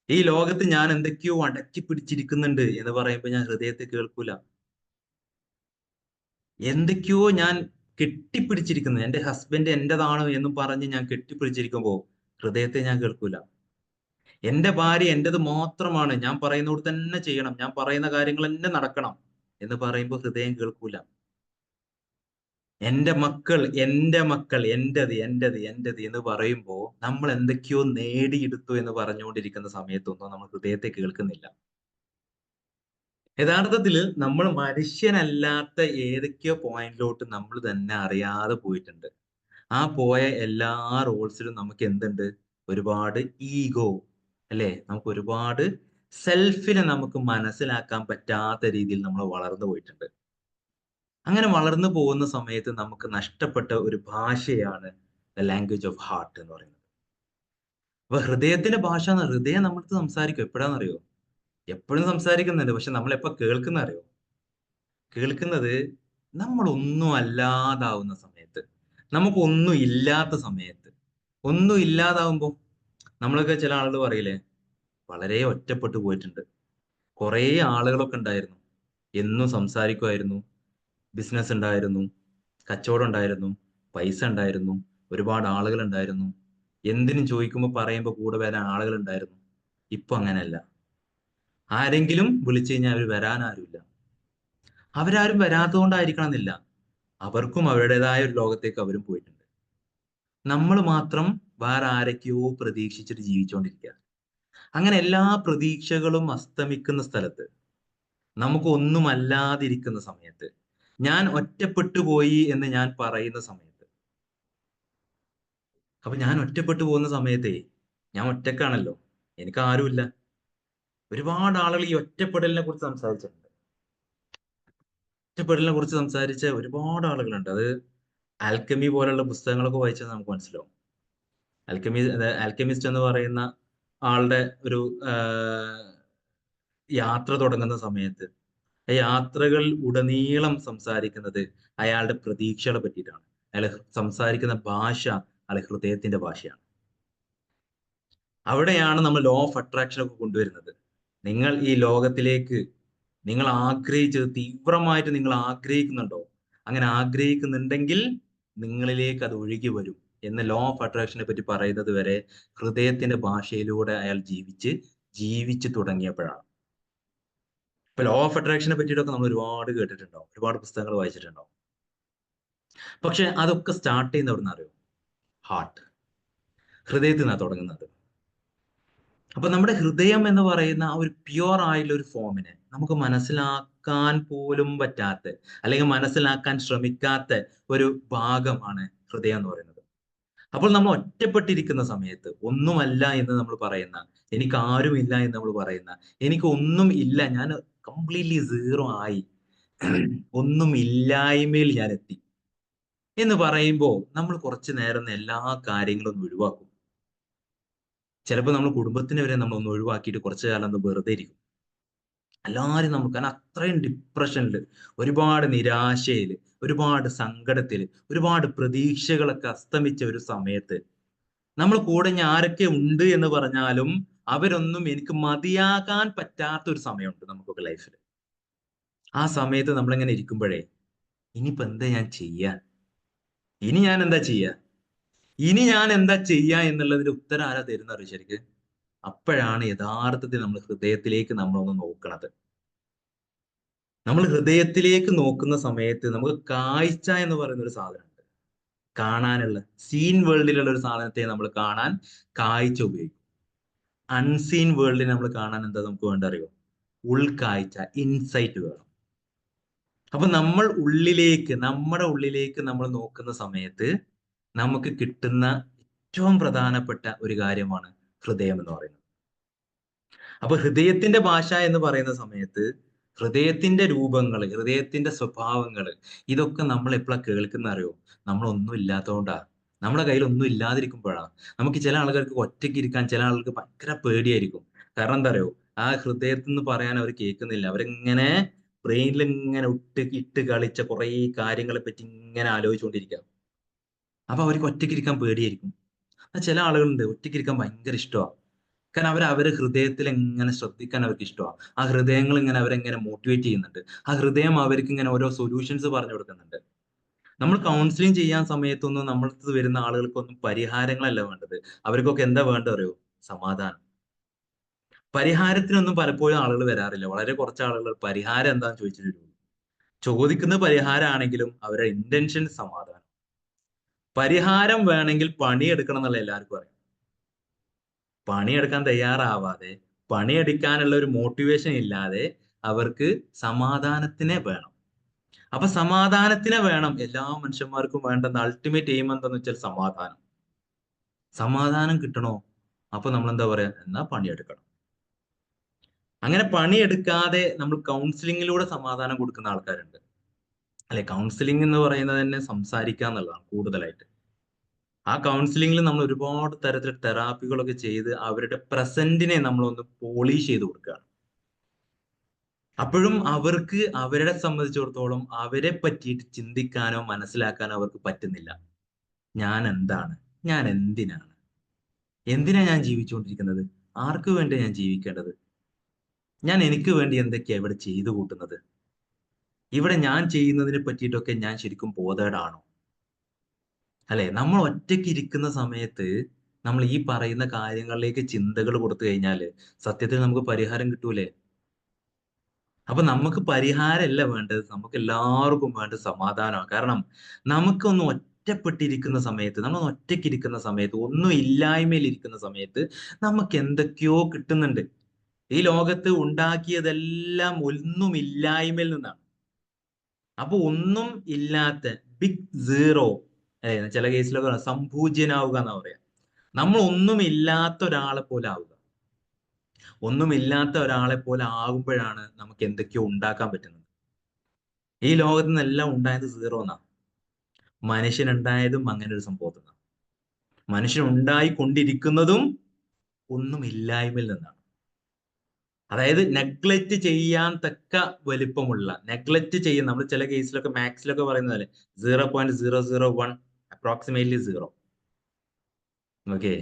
ഈ ലോകത്ത് ഞാൻ എന്തൊക്കെയോ അടക്കി പിടിച്ചിരിക്കുന്നുണ്ട് എന്ന് പറയുമ്പോൾ ഞാൻ ഹൃദയത്തെ കേൾക്കൂല. എന്തൊക്കെയോ ഞാൻ കെട്ടിപ്പിടിച്ചിരിക്കുന്നു, എന്റെ ഹസ്ബൻഡ് എന്റേതാണ് എന്ന് പറഞ്ഞ് ഞാൻ കെട്ടിപ്പിടിച്ചിരിക്കുമ്പോൾ ഹൃദയത്തെ ഞാൻ കേൾക്കൂല. എന്റെ ഭാര്യ എന്റേത് മാത്രമാണ്, ഞാൻ പറയുന്നതോട് തന്നെ ചെയ്യണം, ഞാൻ പറയുന്ന കാര്യങ്ങൾ തന്നെ നടക്കണം എന്ന് പറയുമ്പോൾ ഹൃദയം കേൾക്കൂല. എന്റെ മക്കൾ എന്റേത് എന്ന് പറയുമ്പോൾ നമ്മൾ എന്തൊക്കെയോ നേടിയെടുത്തു എന്ന് പറഞ്ഞുകൊണ്ടിരിക്കുന്ന സമയത്തൊന്നും നമ്മൾ ഹൃദയത്തെ കേൾക്കുന്നില്ല. യഥാർത്ഥത്തിൽ നമ്മൾ മനുഷ്യനല്ലാത്ത ഏതൊക്കെയോ പോയിന്റിലോട്ട് നമ്മൾ തന്നെ അറിയാതെ പോയിട്ടുണ്ട്. ആ പോയ എല്ലാ റോൾസിലും നമുക്ക് എന്തുണ്ട്? ഒരുപാട് ഈഗോ, അല്ലെ? നമുക്ക് ഒരുപാട് സെൽഫിനെ നമുക്ക് മനസ്സിലാക്കാൻ പറ്റാത്ത രീതിയിൽ നമ്മൾ വളർന്നു പോയിട്ടുണ്ട്. അങ്ങനെ വളർന്നു പോകുന്ന സമയത്ത് നമുക്ക് നഷ്ടപ്പെട്ട ഒരു ഭാഷയാണ് ദ ലാംഗ്വേജ് ഓഫ് ഹാർട്ട് എന്ന് പറയുന്നത്. അപ്പൊ ഹൃദയത്തിന്റെ ഭാഷ ഹൃദയം നമ്മളടുത്ത് സംസാരിക്കും. എപ്പോഴാണെന്നറിയോ? എപ്പോഴും സംസാരിക്കുന്നുണ്ട്, പക്ഷെ നമ്മൾ എപ്പോ കേൾക്കുന്ന അറിയോ? കേൾക്കുന്നത് നമ്മളൊന്നും അല്ലാതാവുന്ന സമയത്ത്, നമുക്കൊന്നും ഇല്ലാത്ത സമയത്ത്. ഒന്നും ഇല്ലാതാവുമ്പോ നമ്മളൊക്കെ, ചില ആളുകൾ പറയില്ലേ, വളരെ ഒറ്റപ്പെട്ടു പോയിട്ടുണ്ട്. കുറേ ആളുകളൊക്കെ ഉണ്ടായിരുന്നു, എന്നും സംസാരിക്കുമായിരുന്നു, ബിസിനസ് ഉണ്ടായിരുന്നു, കച്ചവടം ഉണ്ടായിരുന്നു, പൈസ ഉണ്ടായിരുന്നു, ഒരുപാട് ആളുകൾ ഉണ്ടായിരുന്നു, എന്തിനും ചോദിക്കുമ്പോൾ പറയുമ്പോൾ കൂടെ വരാൻ ആളുകൾ ഉണ്ടായിരുന്നു. ഇപ്പൊ അങ്ങനെയല്ല. ആരെങ്കിലും വിളിച്ചു കഴിഞ്ഞാൽ അവർ വരാൻ ആരുമില്ല. അവരാരും വരാത്തതുകൊണ്ടായിരിക്കണം എന്നില്ല, അവർക്കും അവരുടേതായ ഒരു ലോകത്തേക്ക് അവരും പോയിട്ടുണ്ട്. നമ്മൾ മാത്രം വേറെ ആരൊക്കെയോ പ്രതീക്ഷിച്ചിട്ട് ജീവിച്ചുകൊണ്ടിരിക്കുക. അങ്ങനെ എല്ലാ പ്രതീക്ഷകളും അസ്തമിക്കുന്ന സ്ഥലത്ത്, നമുക്ക് ഒന്നുമല്ലാതിരിക്കുന്ന സമയത്ത്, ഞാൻ ഒറ്റപ്പെട്ടു പോയി എന്ന് ഞാൻ പറയുന്ന സമയത്ത്, അപ്പൊ ഞാൻ ഒറ്റപ്പെട്ടു പോകുന്ന സമയത്തേ, ഞാൻ ഒറ്റക്കാണല്ലോ, എനിക്ക് ആരുമില്ല. ഒരുപാട് ആളുകൾ ഈ ഒറ്റപ്പെടലിനെ കുറിച്ച് സംസാരിച്ചിട്ടുണ്ട്. ഒറ്റപ്പെടലിനെ കുറിച്ച് സംസാരിച്ച ഒരുപാട് ആളുകളുണ്ട്. അത് ആൽക്കമി പോലുള്ള പുസ്തകങ്ങളൊക്കെ വായിച്ചാൽ നമുക്ക് മനസ്സിലാവും. ആൽക്കമിസ്റ്റ് എന്ന് പറയുന്ന ആളുടെ ഒരു യാത്ര തുടങ്ങുന്ന സമയത്ത്, ആ യാത്രകൾ ഉടനീളം സംസാരിക്കുന്നത് അയാളുടെ പ്രതീക്ഷകളെ പറ്റിയിട്ടാണ്. അയാൾ സംസാരിക്കുന്ന ഭാഷ അയാളുടെ ഹൃദയത്തിന്റെ ഭാഷയാണ്. അവിടെയാണ് നമ്മൾ ലോ ഓഫ് അട്രാക്ഷൻ ഒക്കെ കൊണ്ടുവരുന്നത്. നിങ്ങൾ ഈ ലോകത്തിലേക്ക് നിങ്ങൾ ആഗ്രഹിച്ചത് തീവ്രമായിട്ട് നിങ്ങൾ ആഗ്രഹിക്കുന്നുണ്ടോ? അങ്ങനെ ആഗ്രഹിക്കുന്നുണ്ടെങ്കിൽ നിങ്ങളിലേക്ക് അത് ഒഴുകി വരും. എന്ന് ലോ ഓഫ് അട്രാക്ഷനെ പറ്റി പറയുന്നത് വരെ ഹൃദയത്തിന്റെ ഭാഷയിലൂടെ അയാൾ ജീവിച്ചു തുടങ്ങിയപ്പോഴാണ്. ഇപ്പൊ ലോ ഓഫ് അട്രാക്ഷനെ പറ്റിയിട്ടൊക്കെ നമ്മൾ ഒരുപാട് കേട്ടിട്ടുണ്ടാവും, ഒരുപാട് പുസ്തകങ്ങൾ വായിച്ചിട്ടുണ്ടാവും. പക്ഷെ അതൊക്കെ സ്റ്റാർട്ട് ചെയ്യുന്ന എവിടെ നിന്ന് അറിയോ? ഹാർട്ട്, ഹൃദയത്തിൽ നിന്നാണ് തുടങ്ങുന്നത്. അപ്പൊ നമ്മുടെ ഹൃദയം എന്ന് പറയുന്ന ആ ഒരു പ്യുവർ ആയിട്ടുള്ള ഒരു ഫോമിനെ നമുക്ക് മനസ്സിലാക്കാൻ പോലും പറ്റാത്ത, അല്ലെങ്കിൽ മനസ്സിലാക്കാൻ ശ്രമിക്കാത്ത ഒരു ഭാഗമാണ് ഹൃദയം എന്ന് പറയുന്നത്. അപ്പോൾ നമ്മൾ ഒറ്റപ്പെട്ടിരിക്കുന്ന സമയത്ത്, ഒന്നുമല്ല എന്ന് നമ്മൾ പറയുന്ന, എനിക്ക് ആരുമില്ല എന്ന് നമ്മൾ പറയുന്ന, എനിക്ക് ഒന്നും ഇല്ല, ഞാൻ കംപ്ലീറ്റ്ലി സീറോ ആയി, ഒന്നും ഇല്ലായ്മയിൽ ഞാൻ എത്തി എന്ന് പറയുമ്പോൾ നമ്മൾ കുറച്ചു നേരം എല്ലാ കാര്യങ്ങളും ഒന്ന് ഒഴിവാക്കും. ചിലപ്പോൾ നമ്മൾ കുടുംബത്തിനെ വരെ നമ്മൾ ഒന്ന് ഒഴിവാക്കിയിട്ട് കുറച്ചു കാലം ഒന്ന് വെറുതെ ഇരിക്കും. എല്ലാവരും നമുക്ക്, കാരണം അത്രയും ഡിപ്രഷനിൽ, ഒരുപാട് നിരാശയിൽ, ഒരുപാട് സങ്കടത്തിൽ, ഒരുപാട് പ്രതീക്ഷകളൊക്കെ അസ്തമിച്ച ഒരു സമയത്ത് നമ്മൾ കൂടെ ഇനി ആരൊക്കെ ഉണ്ട് എന്ന് പറഞ്ഞാലും അവരൊന്നും എനിക്ക് മതിയാകാൻ പറ്റാത്ത ഒരു സമയമുണ്ട് നമുക്കൊക്കെ ലൈഫിൽ. ആ സമയത്ത് നമ്മളിങ്ങനെ ഇരിക്കുമ്പോഴേ, ഇനിയിപ്പോ എന്താ ഞാൻ ചെയ്യാ, ഇനി ഞാൻ എന്താ ചെയ്യാ, ഇനി ഞാൻ എന്താ ചെയ്യാ എന്നുള്ളതിന്റെ ഉത്തരം ആരാ തരുന്നത് ശരിക്ക്? അപ്പോഴാണ് യഥാർത്ഥത്തിൽ നമ്മൾ ഹൃദയത്തിലേക്ക് നമ്മളൊന്ന് നോക്കണത്. നമ്മൾ ഹൃദയത്തിലേക്ക് നോക്കുന്ന സമയത്ത് നമുക്ക് കാഴ്ച എന്ന് പറയുന്ന ഒരു സാധനമുണ്ട്, കാണാനുള്ള സീൻ വേൾഡിലുള്ള ഒരു സാധനത്തെ നമ്മൾ കാണാൻ കാഴ്ച ഉപയോഗിക്കും. അൺസീൻ വേൾഡിനെ നമ്മൾ കാണാൻ എന്താ നമുക്ക് വേണ്ട അറിയോ? ഉൾക്കാഴ്ച, ഇൻസൈറ്റ് വേണം. അപ്പൊ നമ്മുടെ ഉള്ളിലേക്ക് നമ്മൾ നോക്കുന്ന സമയത്ത് നമുക്ക് കിട്ടുന്ന ഏറ്റവും പ്രധാനപ്പെട്ട ഒരു കാര്യമാണ് ഹൃദയം എന്ന് പറയുന്നത്. അപ്പൊ ഹൃദയത്തിന്റെ ഭാഷ എന്ന് പറയുന്ന സമയത്ത് ഹൃദയത്തിന്റെ രൂപങ്ങൾ, ഹൃദയത്തിന്റെ സ്വഭാവങ്ങൾ, ഇതൊക്കെ നമ്മൾ എപ്പോഴാണ് കേൾക്കുന്ന അറിയോ? നമ്മളൊന്നും ഇല്ലാത്തതുകൊണ്ടാ, നമ്മുടെ കയ്യിൽ ഒന്നും ഇല്ലാതിരിക്കുമ്പോഴാണ്. നമുക്ക് ചില ആളുകൾക്ക് ഒറ്റയ്ക്ക് ഇരിക്കാൻ ചില ആളുകൾക്ക് ഭയങ്കര പേടിയായിരിക്കും. കാരണം എന്താ അറിയോ? ആ ഹൃദയത്തിൽ നിന്ന് പറയാൻ അവർ കേൾക്കുന്നില്ല. അവരിങ്ങനെ ബ്രെയിനിൽ ഇങ്ങനെ ഇട്ട് കളിച്ച കുറെ കാര്യങ്ങളെ പറ്റി ഇങ്ങനെ ആലോചിച്ചുകൊണ്ടിരിക്കാം. അപ്പൊ അവർക്ക് ഒറ്റയ്ക്ക് ഇരിക്കാൻ പേടിയായിരിക്കും. ചില ആളുകളുണ്ട് ഒറ്റയ്ക്ക് ഇരിക്കാൻ ഭയങ്കര ഇഷ്ടമാണ്. കാരണം അവരെ ഹൃദയത്തിൽ എങ്ങനെ ശ്രദ്ധിക്കാൻ അവർക്ക് ഇഷ്ടമാണ്. ആ ഹൃദയങ്ങൾ ഇങ്ങനെ അവരെങ്ങനെ മോട്ടിവേറ്റ് ചെയ്യുന്നുണ്ട്. ആ ഹൃദയം അവർക്ക് ഇങ്ങനെ ഓരോ സൊല്യൂഷൻസ് പറഞ്ഞു കൊടുക്കുന്നുണ്ട്. നമ്മൾ കൗൺസിലിംഗ് ചെയ്യാൻ സമയത്തൊന്നും നമ്മളടുത്ത് വരുന്ന ആളുകൾക്കൊന്നും പരിഹാരങ്ങളല്ല വേണ്ടത്. അവർക്കൊക്കെ എന്താ വേണ്ടത് അറിയോ? സമാധാനം. പരിഹാരത്തിനൊന്നും പലപ്പോഴും ആളുകൾ വരാറില്ല. വളരെ കുറച്ച് ആളുകൾ പരിഹാരം എന്താന്ന് ചോദിച്ചിട്ട് വരും. ചോദിക്കുന്ന പരിഹാരമാണെങ്കിലും അവരുടെ ഇന്റൻഷൻ സമാധാനം. പരിഹാരം വേണമെങ്കിൽ പണിയെടുക്കണം എന്നുള്ള എല്ലാവർക്കും അറിയാം. പണിയെടുക്കാൻ തയ്യാറാവാതെ, പണിയെടുക്കാനുള്ള ഒരു മോട്ടിവേഷൻ ഇല്ലാതെ അവർക്ക് സമാധാനത്തിനെ വേണം. അപ്പൊ സമാധാനത്തിനെ വേണം, എല്ലാ മനുഷ്യന്മാർക്കും വേണ്ടുന്ന അൾട്ടിമേറ്റ് എയിം എന്താന്ന് വെച്ചാൽ സമാധാനം. സമാധാനം കിട്ടണോ? അപ്പൊ നമ്മൾ എന്താ പറയാ? എന്നാ പണിയെടുക്കണം. അങ്ങനെ പണിയെടുക്കാതെ നമ്മൾ കൗൺസിലിങ്ങിലൂടെ സമാധാനം കൊടുക്കുന്ന ആൾക്കാരുണ്ട്. അല്ലെ, കൗൺസിലിംഗ് എന്ന് പറയുന്നത് തന്നെ സംസാരിക്കുക എന്നുള്ളതാണ് കൂടുതലായിട്ട്. ആ കൗൺസിലിംഗിൽ നമ്മൾ ഒരുപാട് തരത്തിൽ തെറാപ്പികളൊക്കെ ചെയ്ത് അവരുടെ പ്രസന്റിനെ നമ്മളൊന്ന് പോളിഷ് ചെയ്ത് കൊടുക്കുകയാണ്. അപ്പോഴും അവർക്ക് അവരെ സംബന്ധിച്ചിടത്തോളം അവരെ പറ്റിയിട്ട് ചിന്തിക്കാനോ മനസ്സിലാക്കാനോ അവർക്ക് പറ്റുന്നില്ല. ഞാൻ എന്താണ്, ഞാൻ എന്തിനാ ഞാൻ ജീവിച്ചുകൊണ്ടിരിക്കുന്നത്, ആർക്ക് വേണ്ടി ഞാൻ ജീവിക്കേണ്ടത്, ഞാൻ എനിക്ക് വേണ്ടി എന്തൊക്കെയാ ഇവിടെ ചെയ്തു കൂട്ടുന്നത്, ഇവിടെ ഞാൻ ചെയ്യുന്നതിനെ പറ്റിയിട്ടൊക്കെ ഞാൻ ശരിക്കും ബോധേഡാണോ? അല്ലെ, നമ്മൾ ഒറ്റയ്ക്ക് ഇരിക്കുന്ന സമയത്ത് നമ്മൾ ഈ പറയുന്ന കാര്യങ്ങളിലേക്ക് ചിന്തകൾ കൊടുത്തു കഴിഞ്ഞാൽ സത്യത്തിൽ നമുക്ക് പരിഹാരം കിട്ടൂലേ? അപ്പൊ നമുക്ക് പരിഹാരമല്ല വേണ്ടത്, നമുക്ക് എല്ലാവർക്കും വേണ്ടത് സമാധാനമാണ്. കാരണം നമുക്കൊന്ന് ഒറ്റപ്പെട്ടിരിക്കുന്ന സമയത്ത്, നമ്മൾ ഒറ്റയ്ക്ക് ഇരിക്കുന്ന സമയത്ത്, ഒന്നും ഇല്ലായ്മയിൽ ഇരിക്കുന്ന സമയത്ത് നമുക്ക് എന്തൊക്കെയോ കിട്ടുന്നുണ്ട്. ഈ ലോകത്ത് ഉണ്ടാക്കിയതെല്ലാം ഒന്നും ഇല്ലായ്മയിൽ നിന്നാണ്. അപ്പൊ ഒന്നും ഇല്ലാത്ത ബിഗ് സീറോ, ചില കേസിലൊക്കെ സംപൂജ്യനാവുക എന്നാ പറയാ. നമ്മൾ ഒന്നുമില്ലാത്ത ഒരാളെ പോലെ ആവുക. ഒന്നുമില്ലാത്ത ഒരാളെ പോലെ ആകുമ്പോഴാണ് നമുക്ക് എന്തൊക്കെയോ ഉണ്ടാക്കാൻ പറ്റുന്നത്. ഈ ലോകത്ത് നിന്നെല്ലാം ഉണ്ടായത് സീറോ എന്നാണ്. മനുഷ്യൻ ഉണ്ടായതും അങ്ങനെ ഒരു സംഭവത്തിനാണ്. മനുഷ്യൻ ഉണ്ടായിക്കൊണ്ടിരിക്കുന്നതും ഒന്നുമില്ലായ്മയിൽ നിന്നാണ്. അതായത് നെഗ്ലക്റ്റ് ചെയ്യാൻ തക്ക വലിപ്പമുള്ള, നെഗ്ലക്റ്റ് ചെയ്യുന്ന, നമ്മൾ ചില കേസിലൊക്കെ മാത്സിലൊക്കെ പറയുന്നത് പോലെ 0.001 അപ്രോക്സിമേറ്റ്ലി സീറോ. ഓക്കെ,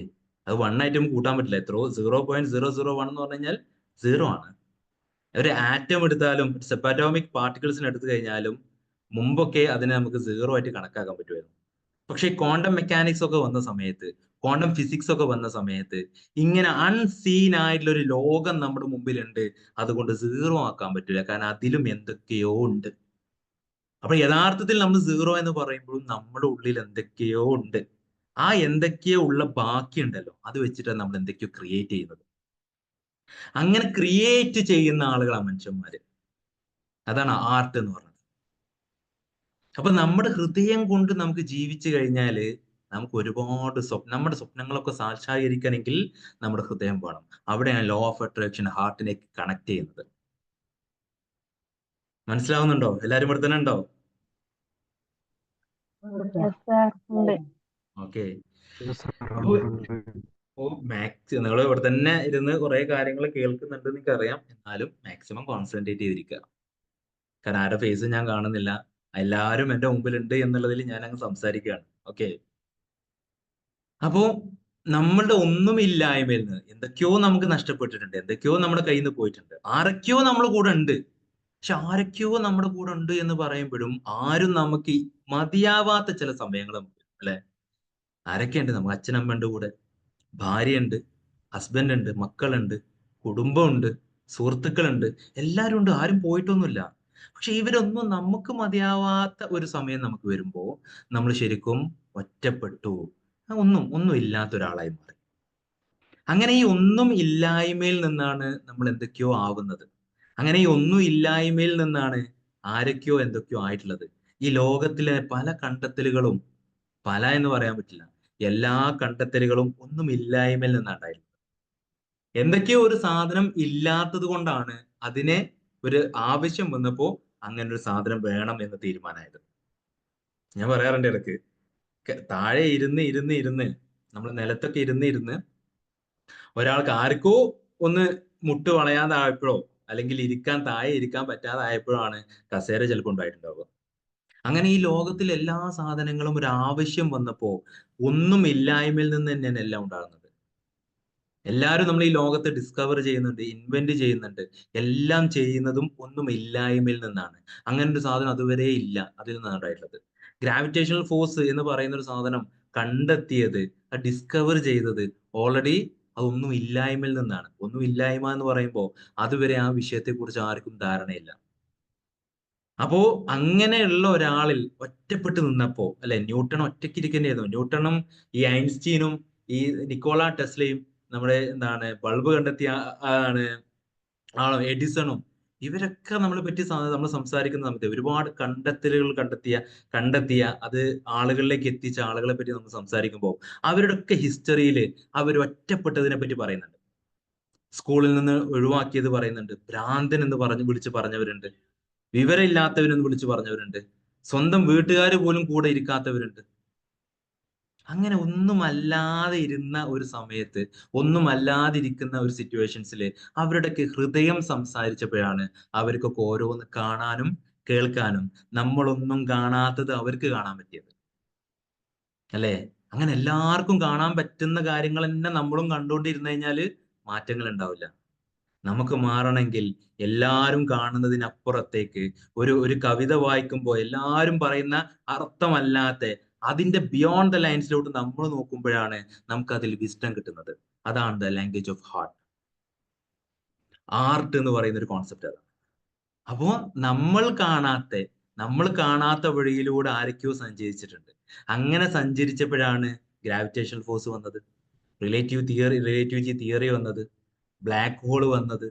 അത് 1 ആയിട്ട് നമുക്ക് കൂട്ടാൻ പറ്റില്ല. എത്രയോ 0.001 എന്ന് പറഞ്ഞു കഴിഞ്ഞാൽ സീറോ ആണ്. ഒരു ആറ്റം എടുത്താലും സെപ്പറ്റോമിക് പാർട്ടിക്കിൾസിന് എടുത്തു കഴിഞ്ഞാലും മുമ്പൊക്കെ അതിനെ നമുക്ക് സീറോ ആയിട്ട് കണക്കാക്കാൻ പറ്റുമായിരുന്നു. പക്ഷെ ക്വാണ്ടം മെക്കാനിക്സ് ഒക്കെ വന്ന സമയത്ത്, ക്വാണ്ടം ഫിസിക്സ് ഒക്കെ വന്ന സമയത്ത് ഇങ്ങനെ അൺസീൻ ആയിട്ടുള്ള ഒരു ലോകം നമ്മുടെ മുമ്പിലുണ്ട്. അതുകൊണ്ട് സീറോ ആക്കാൻ പറ്റില്ല, കാരണം അതിലും എന്തൊക്കെയോ ഉണ്ട്. അപ്പൊ യഥാർത്ഥത്തിൽ നമ്മൾ സീറോ എന്ന് പറയുമ്പോഴും നമ്മുടെ ഉള്ളിൽ എന്തൊക്കെയോ ഉണ്ട്. ആ എന്തൊക്കെയോ ഉള്ള ബാക്കിയുണ്ടല്ലോ, അത് വെച്ചിട്ടാണ് നമ്മൾ എന്തൊക്കെയോ ക്രിയേറ്റ് ചെയ്യുന്നത്. അങ്ങനെ ക്രിയേറ്റ് ചെയ്യുന്ന ആളുകളാണ് മനുഷ്യന്മാര്. അതാണ് ആർട്ട് എന്ന് പറയുന്നത്. അപ്പൊ നമ്മുടെ ഹൃദയം കൊണ്ട് നമുക്ക് ജീവിച്ചു കഴിഞ്ഞാല് നമുക്ക് ഒരുപാട് നമ്മുടെ സ്വപ്നങ്ങളൊക്കെ സാക്ഷാത്കരിക്കണമെങ്കിൽ നമ്മുടെ ഹൃദയം വേണം. അവിടെയാണ് ലോ ഓഫ് അട്രാക്ഷൻ ഹാർട്ടിനെ കണക്ട് ചെയ്യുന്നത്. മനസ്സിലാവുന്നുണ്ടോ? എല്ലാരും ഇവിടെ തന്നെ ഉണ്ടോ? ഓക്കെ. നിങ്ങൾ ഇവിടെ തന്നെ ഇരുന്ന് കുറെ കാര്യങ്ങൾ കേൾക്കുന്നുണ്ട് എനിക്കറിയാം. എന്നാലും മാക്സിമം കോൺസെൻട്രേറ്റ് ചെയ്തിരിക്കുക. കാരണം ആരുടെ ഫേസ് ഞാൻ കാണുന്നില്ല, എല്ലാവരും എന്റെ മുമ്പിലുണ്ട് എന്നുള്ളതിൽ ഞാൻ അങ്ങ് സംസാരിക്കുകയാണ്. ഓക്കെ. അപ്പോ നമ്മളുടെ ഒന്നുമില്ലായ്മയിൽ നിന്ന് എന്തൊക്കെയോ നമുക്ക് നഷ്ടപ്പെട്ടിട്ടുണ്ട്, എന്തൊക്കെയോ നമ്മുടെ കയ്യിൽ നിന്ന് പോയിട്ടുണ്ട്. ആരൊക്കെയോ നമ്മുടെ കൂടെ ഉണ്ട്. പക്ഷെ ആരൊക്കെയോ നമ്മുടെ കൂടെ ഉണ്ട് എന്ന് പറയുമ്പോഴും ആരും നമുക്ക് മതിയാവാത്ത ചില സമയങ്ങൾ നമുക്ക്, അല്ലെ? ആരൊക്കെയുണ്ട്? നമുക്ക് അച്ഛനമ്മയുടെ കൂടെ, ഭാര്യയുണ്ട്, ഹസ്ബൻഡ് ഉണ്ട്, മക്കളുണ്ട്, കുടുംബമുണ്ട്, സുഹൃത്തുക്കളുണ്ട്, എല്ലാവരും ഉണ്ട്. ആരും പോയിട്ടൊന്നുമില്ല. പക്ഷെ ഇവരൊന്നും നമുക്ക് മതിയാവാത്ത ഒരു സമയം നമുക്ക് വരുമ്പോ നമ്മൾ ശരിക്കും ഒറ്റപ്പെട്ടു, ഒന്നും ഇല്ലാത്ത ഒരാളായി മാറി. അങ്ങനെ ഈ ഒന്നും ഇല്ലായ്മയിൽ നിന്നാണ് നമ്മൾ എന്തൊക്കെയോ ആവുന്നത്. അങ്ങനെ ഈ ഒന്നും ഇല്ലായ്മയിൽ നിന്നാണ് ആരൊക്കെയോ എന്തൊക്കെയോ ആയിട്ടുള്ളത്. ഈ ലോകത്തിലെ പല കണ്ടെത്തലുകളും, പല എന്ന് പറയാൻ പറ്റില്ല, എല്ലാ കണ്ടെത്തലുകളും ഒന്നും ഇല്ലായ്മയിൽ നിന്നാണ്ടായിരുന്നു. എന്തൊക്കെയോ ഒരു സാധനം ഇല്ലാത്തത് കൊണ്ടാണ് അതിനെ ഒരു ആവശ്യം വന്നപ്പോ അങ്ങനെ ഒരു സാധനം വേണം എന്ന് തീരുമാനമായത്. ഞാൻ പറയാറുണ്ട് ഇടയ്ക്ക്, താഴെ ഇരുന്ന് നമ്മൾ നിലത്തൊക്കെ ഇരുന്ന് ഒരാൾക്ക് ആർക്കോ ഒന്ന് മുട്ട് വളയാതായപ്പോഴോ അല്ലെങ്കിൽ താഴെ ഇരിക്കാൻ പറ്റാതായപ്പോഴോ ആണ് കസേര ചിലപ്പോൾ ഉണ്ടായിട്ടുണ്ടാവുക. അങ്ങനെ ഈ ലോകത്തിൽ എല്ലാ സാധനങ്ങളും ഒരു ആവശ്യം വന്നപ്പോ ഒന്നും ഇല്ലായ്മയിൽ നിന്ന് തന്നെയാണ് എല്ലാം ഉണ്ടാകുന്നത്. എല്ലാവരും നമ്മൾ ഈ ലോകത്ത് ഡിസ്കവർ ചെയ്യുന്നുണ്ട്, ഇൻവെന്റ് ചെയ്യുന്നുണ്ട്. എല്ലാം ചെയ്യുന്നതും ഒന്നും ഇല്ലായ്മയിൽ നിന്നാണ്. അങ്ങനെ ഒരു സാധനം അതുവരെ ഇല്ല, അതിൽ നിന്നാണ് ഉണ്ടായിട്ടുള്ളത്. ഗ്രാവിറ്റേഷണൽ ഫോഴ്സ് എന്ന് പറയുന്ന ഒരു സാധനം കണ്ടെത്തിയത്, ഡിസ്കവർ ചെയ്തത് ഓൾറെഡി അതൊന്നും ഇല്ലായ്മയിൽ നിന്നാണ്. ഒന്നും ഇല്ലായ്മ എന്ന് പറയുമ്പോൾ അതുവരെ ആ വിഷയത്തെ കുറിച്ച് ആർക്കും ധാരണയില്ല. അപ്പോ അങ്ങനെയുള്ള ഒരാളിൽ ഒറ്റപ്പെട്ട് നിന്നപ്പോ, അല്ലെ, ന്യൂട്ടൺ ഒറ്റയ്ക്ക് ഇരിക്കേണ്ടിയായിരുന്നു. ന്യൂട്ടണും ഈ ഐൻസ്റ്റീനും ഈ നിക്കോള ടെസ്ലയും നമ്മുടെ ബൾബ് കണ്ടെത്തിയ ആണ് എഡിസണും, ഇവരൊക്കെ നമ്മളെ പറ്റി നമ്മൾ സംസാരിക്കുന്ന സമയത്ത് ഒരുപാട് കണ്ടെത്തലുകൾ കണ്ടെത്തിയ അത് ആളുകളിലേക്ക് എത്തിച്ച ആളുകളെ പറ്റി നമ്മൾ സംസാരിക്കുമ്പോൾ അവരുടെ ഒക്കെ ഹിസ്റ്ററിയിൽ അവർ ഒറ്റപ്പെട്ടതിനെ പറ്റി പറയുന്നുണ്ട്. സ്കൂളിൽ നിന്ന് ഒഴിവാക്കിയത് പറയുന്നുണ്ട്, ഭ്രാന്തൻ എന്ന് വിളിച്ച് പറഞ്ഞവരുണ്ട്, വിവരമില്ലാത്തവരെന്ന് വിളിച്ചു പറഞ്ഞവരുണ്ട്, സ്വന്തം വീട്ടുകാർ പോലും കൂടെ ഇരിക്കാത്തവരുണ്ട്. അങ്ങനെ ഒന്നുമല്ലാതെ ഇരുന്ന ഒരു സമയത്ത്, ഒന്നുമല്ലാതിരിക്കുന്ന ഒരു സിറ്റുവേഷൻസിൽ അവരുടെയൊക്കെ ഹൃദയം സംസാരിച്ചപ്പോഴാണ് അവർക്കൊക്കെ ഓരോന്ന് കാണാനും കേൾക്കാനും നമ്മളൊന്നും കാണാത്തത് അവർക്ക് കാണാൻ പറ്റിയത്, അല്ലേ? അങ്ങനെ എല്ലാവർക്കും കാണാൻ പറ്റുന്ന കാര്യങ്ങൾ തന്നെ നമ്മളും കണ്ടുകൊണ്ടിരുന്നു കഴിഞ്ഞാല് മാറ്റങ്ങൾ ഉണ്ടാവില്ല. നമുക്ക് മാറണമെങ്കിൽ എല്ലാവരും കാണുന്നതിനപ്പുറത്തേക്ക് ഒരു കവിത വായിക്കുമ്പോൾ എല്ലാവരും പറയുന്ന അർത്ഥമല്ലാത്ത അതിന്റെ ബിയോണ്ട് ദ ലൈൻസിലോട്ട് നമ്മൾ നോക്കുമ്പോഴാണ് നമുക്ക് അതിൽ വിസ്ഡം കിട്ടുന്നത്. അതാണ് the language of heart. Art എന്ന് പറയുന്ന ഒരു കോൺസെപ്റ്റ് അതാണ്. അപ്പോ നമ്മൾ കാണാത്ത വഴിയിലൂടെ ആരൊക്കെയോ സഞ്ചരിച്ചിട്ടുണ്ട്. അങ്ങനെ സഞ്ചരിച്ചപ്പോഴാണ് ഗ്രാവിറ്റേഷണൽ ഫോഴ്സ് വന്നത്, റിലേറ്റിവിറ്റി തിയറി വന്നത്, ബ്ലാക്ക് ഹോൾ വന്നത്.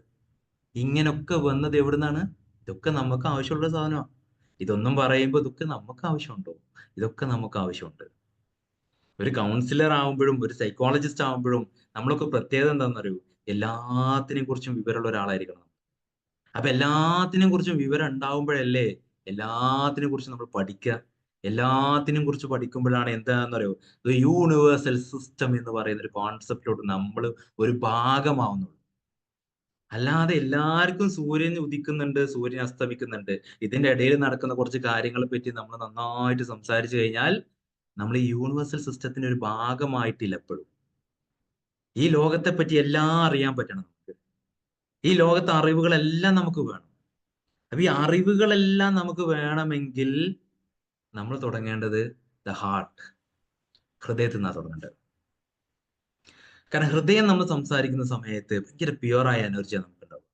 ഇങ്ങനൊക്കെ വന്നത് എവിടുന്നാണ്? ഇതൊക്കെ നമുക്ക് ആവശ്യമുള്ള സാധനമാണ്. ഇതൊന്നും പറയുമ്പോൾ ഇതൊക്കെ നമുക്ക് ആവശ്യമുണ്ടോ? ഇതൊക്കെ നമുക്ക് ആവശ്യമുണ്ട്. ഒരു കൗൺസിലർ ആവുമ്പോഴും ഒരു സൈക്കോളജിസ്റ്റ് ആവുമ്പോഴും നമ്മളൊക്കെ പ്രത്യേകത എന്താണെന്നറിയൂ? എല്ലാത്തിനെ കുറിച്ചും വിവരമുള്ള ഒരാളായിരിക്കണം. അപ്പൊ എല്ലാത്തിനെ കുറിച്ചും വിവരം ഉണ്ടാവുമ്പോഴല്ലേ എല്ലാത്തിനെ കുറിച്ചും നമ്മൾ പഠിക്കുക. എല്ലാത്തിനും കുറിച്ച് പഠിക്കുമ്പോഴാണ് എന്താണെന്നറിയോ, യൂണിവേഴ്സൽ സിസ്റ്റം എന്ന് പറയുന്ന ഒരു കോൺസെപ്റ്റിലോട്ട് നമ്മൾ ഒരു ഭാഗമാവുന്നുള്ളൂ. അല്ലാതെ എല്ലാവർക്കും സൂര്യൻ ഉദിക്കുന്നുണ്ട്, സൂര്യൻ അസ്തമിക്കുന്നുണ്ട്, ഇതിന്റെ ഇടയിൽ നടക്കുന്ന കുറച്ച് കാര്യങ്ങളെ പറ്റി നമ്മൾ നന്നായിട്ട് സംസാരിച്ചു കഴിഞ്ഞാൽ നമ്മൾ ഈ യൂണിവേഴ്സൽ സിസ്റ്റത്തിന്റെ ഒരു ഭാഗമായിട്ടില്ല എപ്പോഴും. ഈ ലോകത്തെ പറ്റി എല്ലാം അറിയാൻ പറ്റണം നമുക്ക്. ഈ ലോകത്തെ അറിവുകളെല്ലാം നമുക്ക് വേണം. അപ്പൊ ഈ അറിവുകളെല്ലാം നമുക്ക് വേണമെങ്കിൽ നമ്മൾ തുടങ്ങേണ്ടത് ദ ഹാർട്ട്. ഹൃദയത്തിൽ നിന്നാണ് തുടങ്ങേണ്ടത്. കാരണം ഹൃദയം നമ്മൾ സംസാരിക്കുന്ന സമയത്ത് ഭയങ്കര പ്യുവറായ എനർജിയാണ് നമുക്കുണ്ടാവും.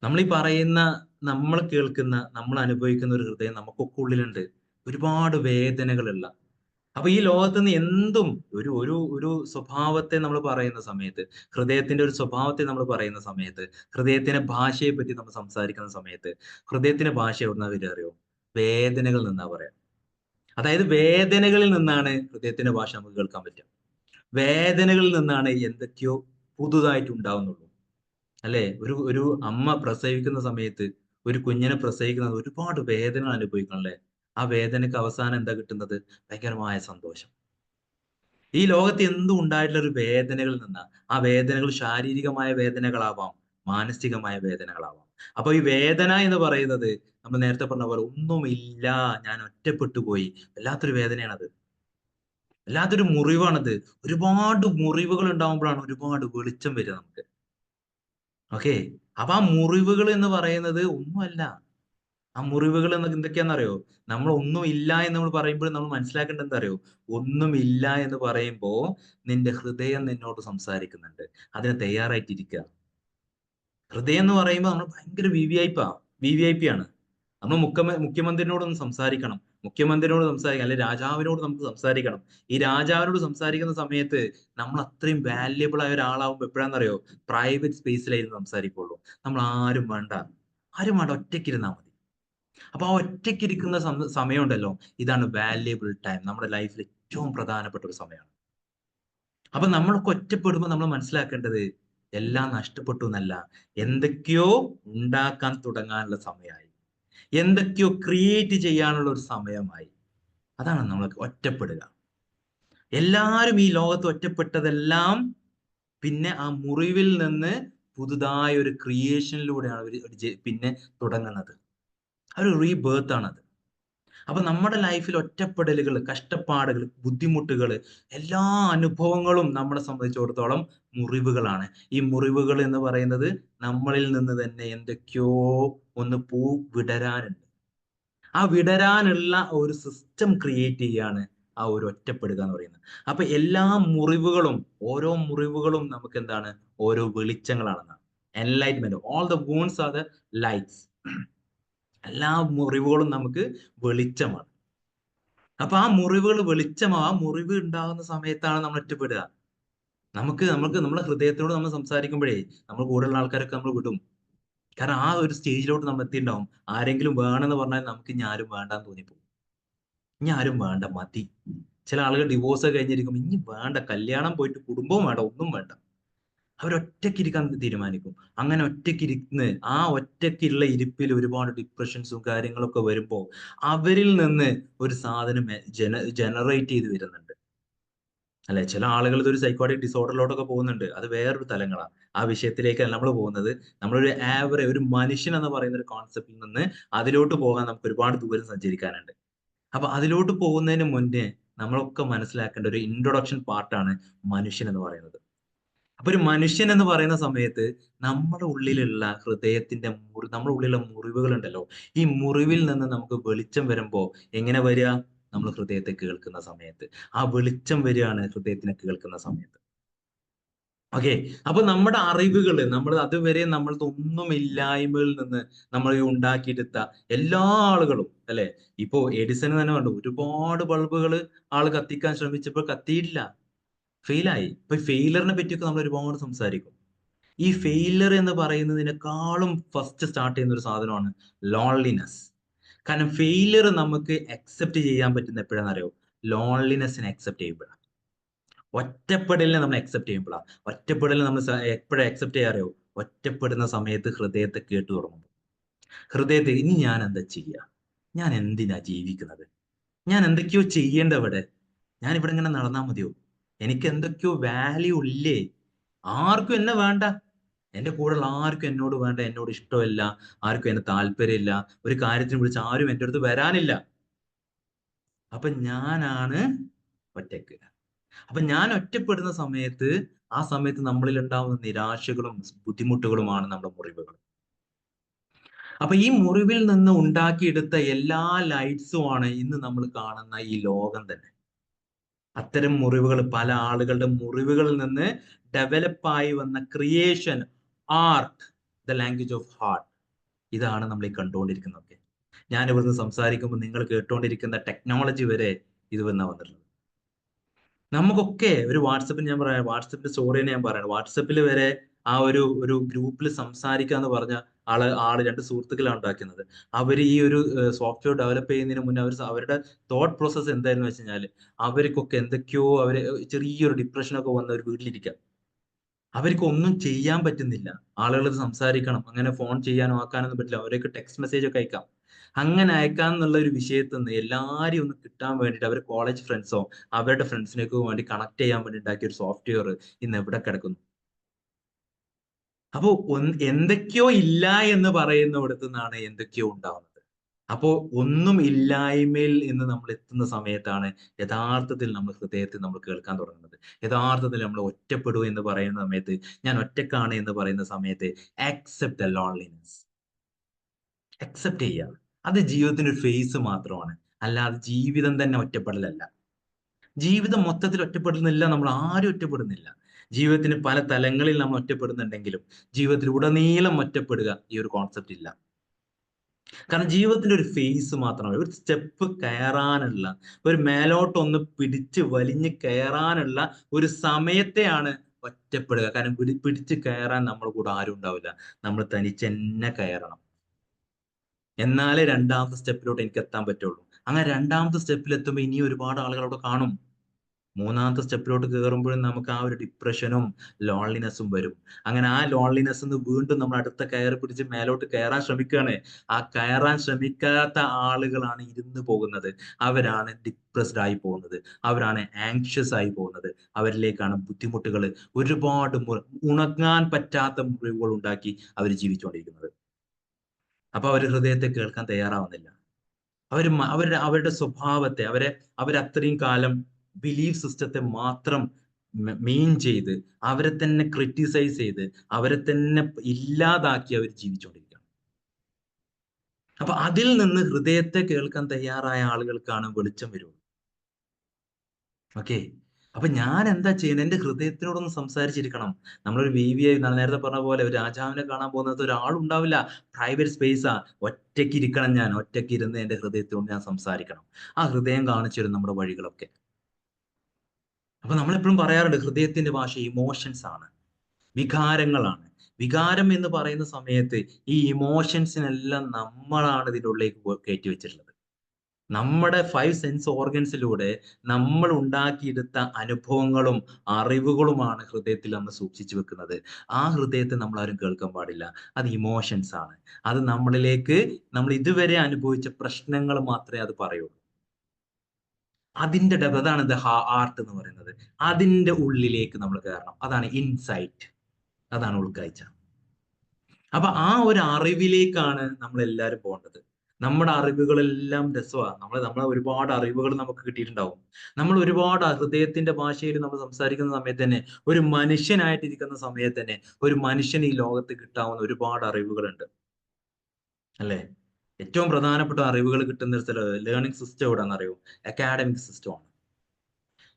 നമ്മൾ ഈ പറയുന്ന, നമ്മൾ കേൾക്കുന്ന, നമ്മൾ അനുഭവിക്കുന്ന ഒരു ഹൃദയം നമുക്കൊക്കെ ഉള്ളിലുണ്ട്. ഒരുപാട് വേദനകളുള്ള. അപ്പൊ ഈ ലോകത്ത് നിന്ന് എന്തും ഒരു ഒരു ഒരു സ്വഭാവത്തെ നമ്മൾ പറയുന്ന സമയത്ത്, ഹൃദയത്തിന്റെ ഒരു സ്വഭാവത്തെ നമ്മൾ പറയുന്ന സമയത്ത്, ഹൃദയത്തിന്റെ ഭാഷയെ പറ്റി നമ്മൾ സംസാരിക്കുന്ന സമയത്ത്, ഹൃദയത്തിന്റെ ഭാഷ എവിടുന്നാ വരിക അറിയോ? വേദനകളിൽ നിന്നാ പറയാം. അതായത് വേദനകളിൽ നിന്നാണ് ഹൃദയത്തിന്റെ ഭാഷ നമുക്ക് കേൾക്കാൻ പറ്റുക. വേദനകളിൽ നിന്നാണ് എന്തൊക്കെയോ പുതുതായിട്ട് ഉണ്ടാവുന്നുള്ളൂ. അല്ലെ? ഒരു ഒരു അമ്മ പ്രസവിക്കുന്ന സമയത്ത്, ഒരു കുഞ്ഞിനെ പ്രസവിക്കുന്നത് ഒരുപാട് വേദന അനുഭവിക്കണം അല്ലെ? ആ വേദനക്ക് അവസാനം എന്താ കിട്ടുന്നത്? ഭയങ്കരമായ സന്തോഷം. ഈ ലോകത്ത് എന്തും ഉണ്ടായിട്ടുള്ള ഒരു വേദനകളിൽ നിന്നാ. ആ വേദനകൾ ശാരീരികമായ വേദനകളാവാം, മാനസികമായ വേദനകളാവാം. അപ്പൊ ഈ വേദന എന്ന് പറയുന്നത് നമ്മൾ നേരത്തെ പറഞ്ഞ പോലെ ഒന്നുമില്ല, ഞാൻ ഒറ്റപ്പെട്ടു പോയി, വല്ലാത്തൊരു വേദനയാണത്. വല്ലാത്തൊരു മുറിവാണത്. ഒരുപാട് മുറിവുകൾ ഉണ്ടാകുമ്പോഴാണ് ഒരുപാട് വെളിച്ചം വരിക നമുക്ക്. ഓക്കെ. അപ്പൊ ആ മുറിവുകൾ എന്ന് പറയുന്നത് ഒന്നുമല്ല. ആ മുറിവുകൾ എന്ന് എന്തൊക്കെയാണെന്നറിയോ? നമ്മൾ ഒന്നും ഇല്ല എന്ന് നമ്മൾ പറയുമ്പോൾ നമ്മൾ മനസ്സിലാക്കേണ്ടത് എന്താ അറിയോ? ഒന്നുമില്ല എന്ന് പറയുമ്പോ നിന്റെ ഹൃദയം നിന്നോട് സംസാരിക്കുന്നുണ്ട്. അതിന് തയ്യാറായിട്ടിരിക്കുക. ഹൃദയം എന്ന് പറയുമ്പോൾ നമ്മൾ ഭയങ്കര VVIP ആണ്. നമ്മൾ മുഖ്യമന്ത്രിനോടൊന്ന് സംസാരിക്കണം. മുഖ്യമന്ത്രിനോട് സംസാരിക്കണം, അല്ലെ രാജാവിനോട് നമുക്ക് സംസാരിക്കണം. ഈ രാജാവിനോട് സംസാരിക്കുന്ന സമയത്ത് നമ്മൾ അത്രയും വാല്യബിൾ ആയ ഒരാളാവുമ്പോൾ എപ്പോഴാണെന്നറിയോ? പ്രൈവറ്റ് സ്പേസിലായിരുന്നു സംസാരിക്കുള്ളൂ. നമ്മൾ ആരും വേണ്ട, ഒറ്റയ്ക്കിരുന്നാൽ മതി. അപ്പൊ ആ ഒറ്റയ്ക്കിരിക്കുന്ന സമയമുണ്ടല്ലോ, ഇതാണ് വാല്യബിൾ ടൈം. നമ്മുടെ ലൈഫിൽ ഏറ്റവും പ്രധാനപ്പെട്ട ഒരു സമയമാണ്. അപ്പൊ നമ്മളൊക്കെ ഒറ്റപ്പെടുമ്പോൾ നമ്മൾ മനസ്സിലാക്കേണ്ടത് എല്ലാം നഷ്ടപ്പെട്ടു എന്നല്ല, എന്തൊക്കെയോ ഉണ്ടാക്കാൻ തുടങ്ങാനുള്ള സമയമായി, എന്തൊക്കെയോ ക്രിയേറ്റ് ചെയ്യാനുള്ള ഒരു സമയമായി. അതാണ് നമ്മൾ ഒറ്റപ്പെടുക. എല്ലാരും ഈ ലോകത്ത് ഒറ്റപ്പെട്ടതെല്ലാം പിന്നെ ആ മുറിവിൽ നിന്ന് പുതുതായ ഒരു ക്രിയേഷനിലൂടെയാണ് പിന്നെ തുടങ്ങുന്നത്. ഒരു റീബേർത്ത് ആണത്. അപ്പൊ നമ്മുടെ ലൈഫിൽ ഒറ്റപ്പെടലുകൾ, കഷ്ടപ്പാടുകൾ, ബുദ്ധിമുട്ടുകൾ, എല്ലാ അനുഭവങ്ങളും നമ്മളെ സംബന്ധിച്ചിടത്തോളം മുറിവുകളാണ്. ഈ മുറിവുകൾ എന്ന് പറയുന്നത് നമ്മളിൽ നിന്ന് തന്നെ എന്തൊക്കെയോ ഒന്ന് വിടരാനുണ്ട്. ആ വിടരാനുള്ള ഒരു സിസ്റ്റം ക്രിയേറ്റ് ചെയ്യാണ് ആ ഒരു ഒറ്റപ്പെടുക എന്ന് പറയുന്നത്. അപ്പൊ എല്ലാ മുറിവുകളും, ഓരോ മുറിവുകളും നമുക്ക് എന്താണ്? ഓരോ വെളിച്ചങ്ങളാണെന്നാണ്. Enlightenment, all the wounds are the lights. എല്ലാ മുറിവുകളും നമുക്ക് വെളിച്ചമാണ്. അപ്പൊ ആ മുറിവുകൾ വെളിച്ചമാ. ആ മുറിവ് ഉണ്ടാകുന്ന സമയത്താണ് നമ്മൾ ഒറ്റപ്പെടുക. നമുക്ക് നമ്മുടെ ഹൃദയത്തിനോട് നമ്മൾ സംസാരിക്കുമ്പോഴേ നമ്മൾ കൂടെയുള്ള ആൾക്കാരൊക്കെ നമ്മൾ വിടും. കാരണം ആ ഒരു സ്റ്റേജിലോട്ട് നമ്മൾ എത്തിയിട്ടുണ്ടാവും. ആരെങ്കിലും വേണമെന്ന് പറഞ്ഞാൽ നമുക്ക് ഇനി ആരും വേണ്ടാന്ന് തോന്നിപ്പോകും. ഇനി ആരും വേണ്ട, മതി. ചില ആളുകൾ ഡിവോഴ്സ് കഴിഞ്ഞിരിക്കും, ഇനി വേണ്ട, കല്യാണം പോയിട്ട് കുടുംബവും വേണ്ട, ഒന്നും വേണ്ട. അവരൊറ്റയ്ക്കിരിക്കാൻ തീരുമാനിക്കും. അങ്ങനെ ഒറ്റയ്ക്കിരുന്ന് ആ ഒറ്റയ്ക്കുള്ള ഇരിപ്പിൽ ഒരുപാട് ഡിപ്രഷൻസും കാര്യങ്ങളൊക്കെ വരുമ്പോൾ അവരിൽ നിന്ന് ഒരു സാധനം ജനറേറ്റ് ചെയ്ത് വരുന്നുണ്ട്. അല്ലെ? ചില ആളുകൾ ഇതൊരു സൈക്കോട്ടിക് ഡിസോർഡറിലോട്ടൊക്കെ പോകുന്നുണ്ട്. അത് വേറൊരു തലങ്ങളാണ്. ആ വിഷയത്തിലേക്കല്ല നമ്മൾ പോകുന്നത്. നമ്മളൊരു ഒരു മനുഷ്യൻ എന്ന് പറയുന്ന ഒരു കോൺസെപ്റ്റിൽ നിന്ന് അതിലോട്ട് പോകാൻ നമുക്ക് ഒരുപാട് ദൂരം സഞ്ചരിക്കാനുണ്ട്. അപ്പൊ അതിലോട്ട് പോകുന്നതിന് മുന്നേ നമ്മളൊക്കെ മനസ്സിലാക്കേണ്ട ഒരു ഇൻട്രൊഡക്ഷൻ പാർട്ടാണ് മനുഷ്യൻ എന്ന് പറയുന്നത്. അപ്പൊ ഒരു മനുഷ്യൻ എന്ന് പറയുന്ന സമയത്ത് നമ്മുടെ ഉള്ളിലുള്ള ഹൃദയത്തിന്റെ നമ്മുടെ ഉള്ളിലുള്ള മുറിവുകൾ ഉണ്ടല്ലോ, ഈ മുറിവിൽ നിന്ന് നമുക്ക് വെളിച്ചം വരുമ്പോ എങ്ങനെ വരിക? നമ്മൾ ഹൃദയത്തെ കേൾക്കുന്ന സമയത്ത്. ആ വെളിച്ചം വരികയാണ് ഹൃദയത്തിനെ കേൾക്കുന്ന സമയത്ത്. ഓക്കെ. അപ്പൊ നമ്മുടെ അറിവുകൾ, നമ്മൾ അതുവരെ നമ്മൾക്ക് ഒന്നുമില്ലായ്മയിൽ നിന്ന് നമ്മൾ ഉണ്ടാക്കിയെടുത്ത എല്ലാ ആളുകളും, അല്ലെ? ഇപ്പോ എഡിസൺ തന്നെ കണ്ടു, ഒരുപാട് ബൾബുകൾ ആള് കത്തിക്കാൻ ശ്രമിച്ചപ്പോൾ കത്തിയില്ല, ഫെയിലായി. ഇപ്പൊ ഫെയിലറിനെ പറ്റിയൊക്കെ നമ്മൾ ഒരുപാട് സംസാരിക്കും. ഈ ഫെയിലർ എന്ന് പറയുന്നതിനേക്കാളും ഫസ്റ്റ് സ്റ്റാർട്ട് ചെയ്യുന്ന ഒരു സാധനമാണ് ലോൺലിനെസ്. കാരണം ഫെയിലർ നമുക്ക് അക്സെപ്റ്റ് ചെയ്യാൻ പറ്റുന്ന എപ്പോഴാണെന്ന് അറിയോ? ലോൺലിനെസ്സിനെ അക്സെപ്റ്റ് ചെയ്യുമ്പോഴാണ്. ഒറ്റപ്പെടലിനെ നമ്മൾ അക്സെപ്റ്റ് ചെയ്യുമ്പോഴാണ്. ഒറ്റപ്പെടലിനെ നമ്മൾ എപ്പോഴാണ് അക്സെപ്റ്റ് ചെയ്യാറിയോ? ഒറ്റപ്പെടുന്ന സമയത്ത് ഹൃദയത്തെ കേട്ടു തുടങ്ങും. ഹൃദയത്തെ, ഇനി ഞാൻ എന്താ ചെയ്യുക? ഞാൻ എന്തിനാ ജീവിക്കുന്നത്? ഞാൻ എന്തൊക്കെയോ ചെയ്യേണ്ട ഇവിടെ? ഞാൻ ഇവിടെ ഇങ്ങനെ നടന്നാൽ മതിയോ? എനിക്ക് എന്തൊക്കെയോ വാല്യൂ ഇല്ലേ? ആർക്കും എന്നെ വേണ്ട. എന്റെ കൂടെയുള്ള ആർക്കും എന്നോട് വേണ്ട, എന്നോട് ഇഷ്ടമല്ല, ആർക്കും എന്നെ താല്പര്യമില്ല, ഒരു കാര്യത്തിന് വിളിച്ച് ആരും എൻ്റെ അടുത്ത് വരാനില്ല. അപ്പൊ ഞാനാണ് ഒറ്റക്ക്. അപ്പൊ ഞാൻ ഒറ്റപ്പെടുന്ന സമയത്ത്, ആ സമയത്ത് നമ്മളിൽ ഉണ്ടാവുന്ന നിരാശകളും ബുദ്ധിമുട്ടുകളുമാണ് നമ്മുടെ മുറിവുകൾ. അപ്പൊ ഈ മുറിവിൽ നിന്ന് ഉണ്ടാക്കിയെടുത്ത എല്ലാ ലൈറ്റ്സും ആണ് ഇന്ന് നമ്മൾ കാണുന്ന ഈ ലോകം തന്നെ. അത്തരം മുറിവുകൾ, പല ആളുകളുടെ മുറിവുകളിൽ നിന്ന് ഡെവലപ്പായി വന്ന creation, art, the language of heart. ഇതാണ് നമ്മൾ ഈ കണ്ടുകൊണ്ടിരിക്കുന്നതൊക്കെ. ഞാൻ ഇവിടുന്ന് സംസാരിക്കുമ്പോൾ നിങ്ങൾ കേട്ടുകൊണ്ടിരിക്കുന്ന ടെക്നോളജി വരെ ഇത് വന്നിട്ടുള്ളത്. നമുക്കൊക്കെ ഒരു വാട്സപ്പിൽ, ഞാൻ പറയാം, വാട്സപ്പിന്റെ സ്റ്റോറിയാണ് ഞാൻ പറയുന്നത്. വാട്സപ്പിൽ വരെ ആ ഒരു ഗ്രൂപ്പിൽ സംസാരിക്കുക എന്ന് പറഞ്ഞ ആള് രണ്ട് സുഹൃത്തുക്കളാണ് ഉണ്ടാക്കുന്നത്. അവർ ഈ ഒരു സോഫ്റ്റ്വെയർ ഡെവലപ്പ് ചെയ്യുന്നതിന് മുന്നേ അവരുടെ തോട്ട് പ്രോസസ്സ് എന്തായിരുന്നു വെച്ച് കഴിഞ്ഞാൽ, അവർക്കൊക്കെ എന്തൊക്കെയോ ചെറിയൊരു ഡിപ്രഷനൊക്കെ വന്ന് അവർ വീട്ടിലിരിക്കാം. അവർക്ക് ഒന്നും ചെയ്യാൻ പറ്റുന്നില്ല. ആളുകൾ സംസാരിക്കണം, അങ്ങനെ ഫോൺ ചെയ്യാനോ ആക്കാനൊന്നും പറ്റില്ല. അവർക്ക് ടെക്സ്റ്റ് മെസ്സേജ് ഒക്കെ അയക്കാം. അങ്ങനെ അയക്കാം എന്നുള്ള ഒരു വിഷയത്തിൽ നിന്ന് എല്ലാരെയും ഒന്ന് കിട്ടാൻ വേണ്ടിയിട്ട് അവർ കോളേജ് ഫ്രണ്ട്സോ അവരുടെ ഫ്രണ്ട്സിനൊക്കെ വേണ്ടി കണക്ട് ചെയ്യാൻ വേണ്ടി ഉണ്ടാക്കിയ ഒരു സോഫ്റ്റ്വെയർ ഇന്ന് എവിടെ കിടക്കുന്നു? അപ്പോ എന്തൊക്കെയോ ഇല്ല എന്ന് പറയുന്നിടത്തു നിന്നാണ് എന്തൊക്കെയോ ഉണ്ടാവുന്നത്. അപ്പോ ഒന്നും ഇല്ലായ്മയിൽ നിന്ന് നമ്മൾ എത്തുന്ന സമയത്താണ് യഥാർത്ഥത്തിൽ നമ്മൾ ഹൃദയത്തിൽ നമ്മൾ കേൾക്കാൻ തുടങ്ങുന്നത്. യഥാർത്ഥത്തിൽ നമ്മൾ ഒറ്റപ്പെടും എന്ന് പറയുന്ന സമയത്ത്, ഞാൻ ഒറ്റക്കാണ് എന്ന് പറയുന്ന സമയത്ത്, ആക്സെപ്റ്റ് ദ ലോൺലിനെസ്. അക്സെപ്റ്റ് ചെയ്യുക. അത് ജീവിതത്തിന്റെ ഒരു ഫേസ് മാത്രമാണ്, അല്ലാതെ ജീവിതം തന്നെ ഒറ്റപ്പെടലല്ല. ജീവിതം മൊത്തത്തിൽ ഒറ്റപ്പെടുന്നില്ല, നമ്മൾ ആരും ഒറ്റപ്പെടുന്നില്ല. ജീവിതത്തിന് പല തലങ്ങളിൽ നമ്മൾ ഒറ്റപ്പെടുന്നുണ്ടെങ്കിലും ജീവിതത്തിൽ ഉടനീളം ഒറ്റപ്പെടുക ഈ ഒരു കോൺസെപ്റ്റ് ഇല്ല. കാരണം ജീവിതത്തിന്റെ ഒരു ഫേസ് മാത്രമാണ്, ഒരു സ്റ്റെപ്പ് കയറാനുള്ള, ഒരു മേലോട്ടൊന്ന് പിടിച്ച് വലിഞ്ഞ് കയറാനുള്ള ഒരു സമയത്തെയാണ് ഒറ്റപ്പെടുക. കാരണം പിടിച്ച് കയറാൻ നമ്മുടെ കൂടെ ആരും ഉണ്ടാവില്ല, നമ്മൾ തനിച്ചെന്നെ കയറണം. എന്നാലേ രണ്ടാമത്തെ സ്റ്റെപ്പിലോട്ട് എനിക്ക് എത്താൻ പറ്റുള്ളൂ. അങ്ങനെ രണ്ടാമത്തെ സ്റ്റെപ്പിൽ എത്തുമ്പോൾ ഇനി ഒരുപാട് ആളുകൾ അവിടെ കാണും. മൂന്നാമത്തെ സ്റ്റെപ്പിലോട്ട് കയറുമ്പോഴും നമുക്ക് ആ ഒരു ഡിപ്രഷനും ലോൺലിനെസ്സും വരും. അങ്ങനെ ആ ലോൺലിനെസ് വീണ്ടും നമ്മൾ അടുത്ത കയറി പിടിച്ച് മേലോട്ട് കയറാൻ ശ്രമിക്കുകയാണ്. ആ കയറാൻ ശ്രമിക്കാത്ത ആളുകളാണ് ഇരുന്ന് പോകുന്നത്. അവരാണ് ഡിപ്രസ്ഡ് ആയി പോകുന്നത്, അവരാണ് ആങ്ഷ്യസ് ആയി പോകുന്നത്. അവരിലേക്കാണ് ബുദ്ധിമുട്ടുകൾ, ഒരുപാട് ഉണങ്ങാൻ പറ്റാത്ത മുറിവുകൾ ഉണ്ടാക്കി അവർ ജീവിച്ചുകൊണ്ടിരിക്കുന്നത്. അപ്പൊ അവർ ഹൃദയത്തെ കേൾക്കാൻ തയ്യാറാവുന്നില്ല. അവരുടെ സ്വഭാവത്തെ, അവരത്രയും കാലം ബിലീഫ് സിസ്റ്റത്തെ മാത്രം മെയിൻ ചെയ്ത്, അവരെ തന്നെ ക്രിറ്റിസൈസ് ചെയ്ത്, അവരെ തന്നെ ഇല്ലാതാക്കി അവർ ജീവിച്ചുകൊണ്ടിരിക്കുകയാണ്. അപ്പൊ അതിൽ നിന്ന് ഹൃദയത്തെ കേൾക്കാൻ തയ്യാറായ ആളുകൾക്കാണ് വെളിച്ചം വരുള്ളൂ. ഓക്കെ. അപ്പൊ ഞാൻ എന്താ ചെയ്യുന്നത്? എന്റെ ഹൃദയത്തിനോടൊന്ന് സംസാരിച്ചിരിക്കണം. നമ്മളൊരു VVI നേരത്തെ പറഞ്ഞ പോലെ ഒരു രാജാവിനെ കാണാൻ പോകുന്നത് ഒരാളുണ്ടാവില്ല, പ്രൈവറ്റ് സ്പേസാ. ഒറ്റയ്ക്ക് ഇരിക്കണം, ഞാൻ ഒറ്റയ്ക്ക് ഇരുന്ന് എന്റെ ഹൃദയത്തോട് ഞാൻ സംസാരിക്കണം. ആ ഹൃദയം കാണിച്ചു തരും നമ്മുടെ വഴികളൊക്കെ. അപ്പൊ നമ്മളെപ്പോഴും പറയാറുണ്ട്, ഹൃദയത്തിന്റെ ഭാഷ ഇമോഷൻസ് ആണ്, വികാരങ്ങളാണ്. വികാരം എന്ന് പറയുന്ന സമയത്ത് ഈ ഇമോഷൻസിനെല്ലാം നമ്മളാണ് ഇതിൻ്റെ ഉള്ളിലേക്ക് കയറ്റി വെച്ചിട്ടുള്ളത്. നമ്മുടെ 5 സെൻസ് ഓർഗൻസിലൂടെ നമ്മൾ ഉണ്ടാക്കിയെടുത്ത അനുഭവങ്ങളും അറിവുകളുമാണ് ഹൃദയത്തിൽ നമ്മൾ സൂക്ഷിച്ചു വെക്കുന്നത്. ആ ഹൃദയത്തെ നമ്മൾ ആരും കേൾക്കാൻ പാടില്ല. അത് ഇമോഷൻസ് ആണ്. അത് നമ്മൾ ഇതുവരെ അനുഭവിച്ച പ്രശ്നങ്ങൾ മാത്രമേ അത് പറയുള്ളൂ. അതിന്റെ അതാണ് ദ ഹാർട്ട് എന്ന് പറയുന്നത്. അതിന്റെ ഉള്ളിലേക്ക് നമ്മൾ കയറണം. അതാണ് ഇൻസൈറ്റ്, അതാണ് ഉൾക്കാഴ്ച. അപ്പൊ ആ ഒരു അറിവിലേക്കാണ് നമ്മൾ എല്ലാവരും പോകേണ്ടത്. നമ്മുടെ അറിവുകളെല്ലാം രസമാണ്. നമ്മളെ ഒരുപാട് അറിവുകൾ നമുക്ക് കിട്ടിയിട്ടുണ്ടാവും. നമ്മൾ ഒരുപാട് ഹൃദയത്തിന്റെ ഭാഷയിൽ നമ്മൾ സംസാരിക്കുന്ന സമയത്ത് തന്നെ, ഒരു മനുഷ്യനായിട്ടിരിക്കുന്ന സമയത്ത് തന്നെ ഒരു മനുഷ്യന് ഈ ലോകത്ത് കിട്ടാവുന്ന ഒരുപാട് അറിവുകളുണ്ട്, അല്ലേ? ഏറ്റവും പ്രധാനപ്പെട്ട അറിവുകൾ കിട്ടുന്ന ഒരു സ്ഥലം, ലേണിംഗ് സിസ്റ്റം എവിടെയാണെന്ന് അറിയോ? അക്കാഡമിക് സിസ്റ്റമാണ്.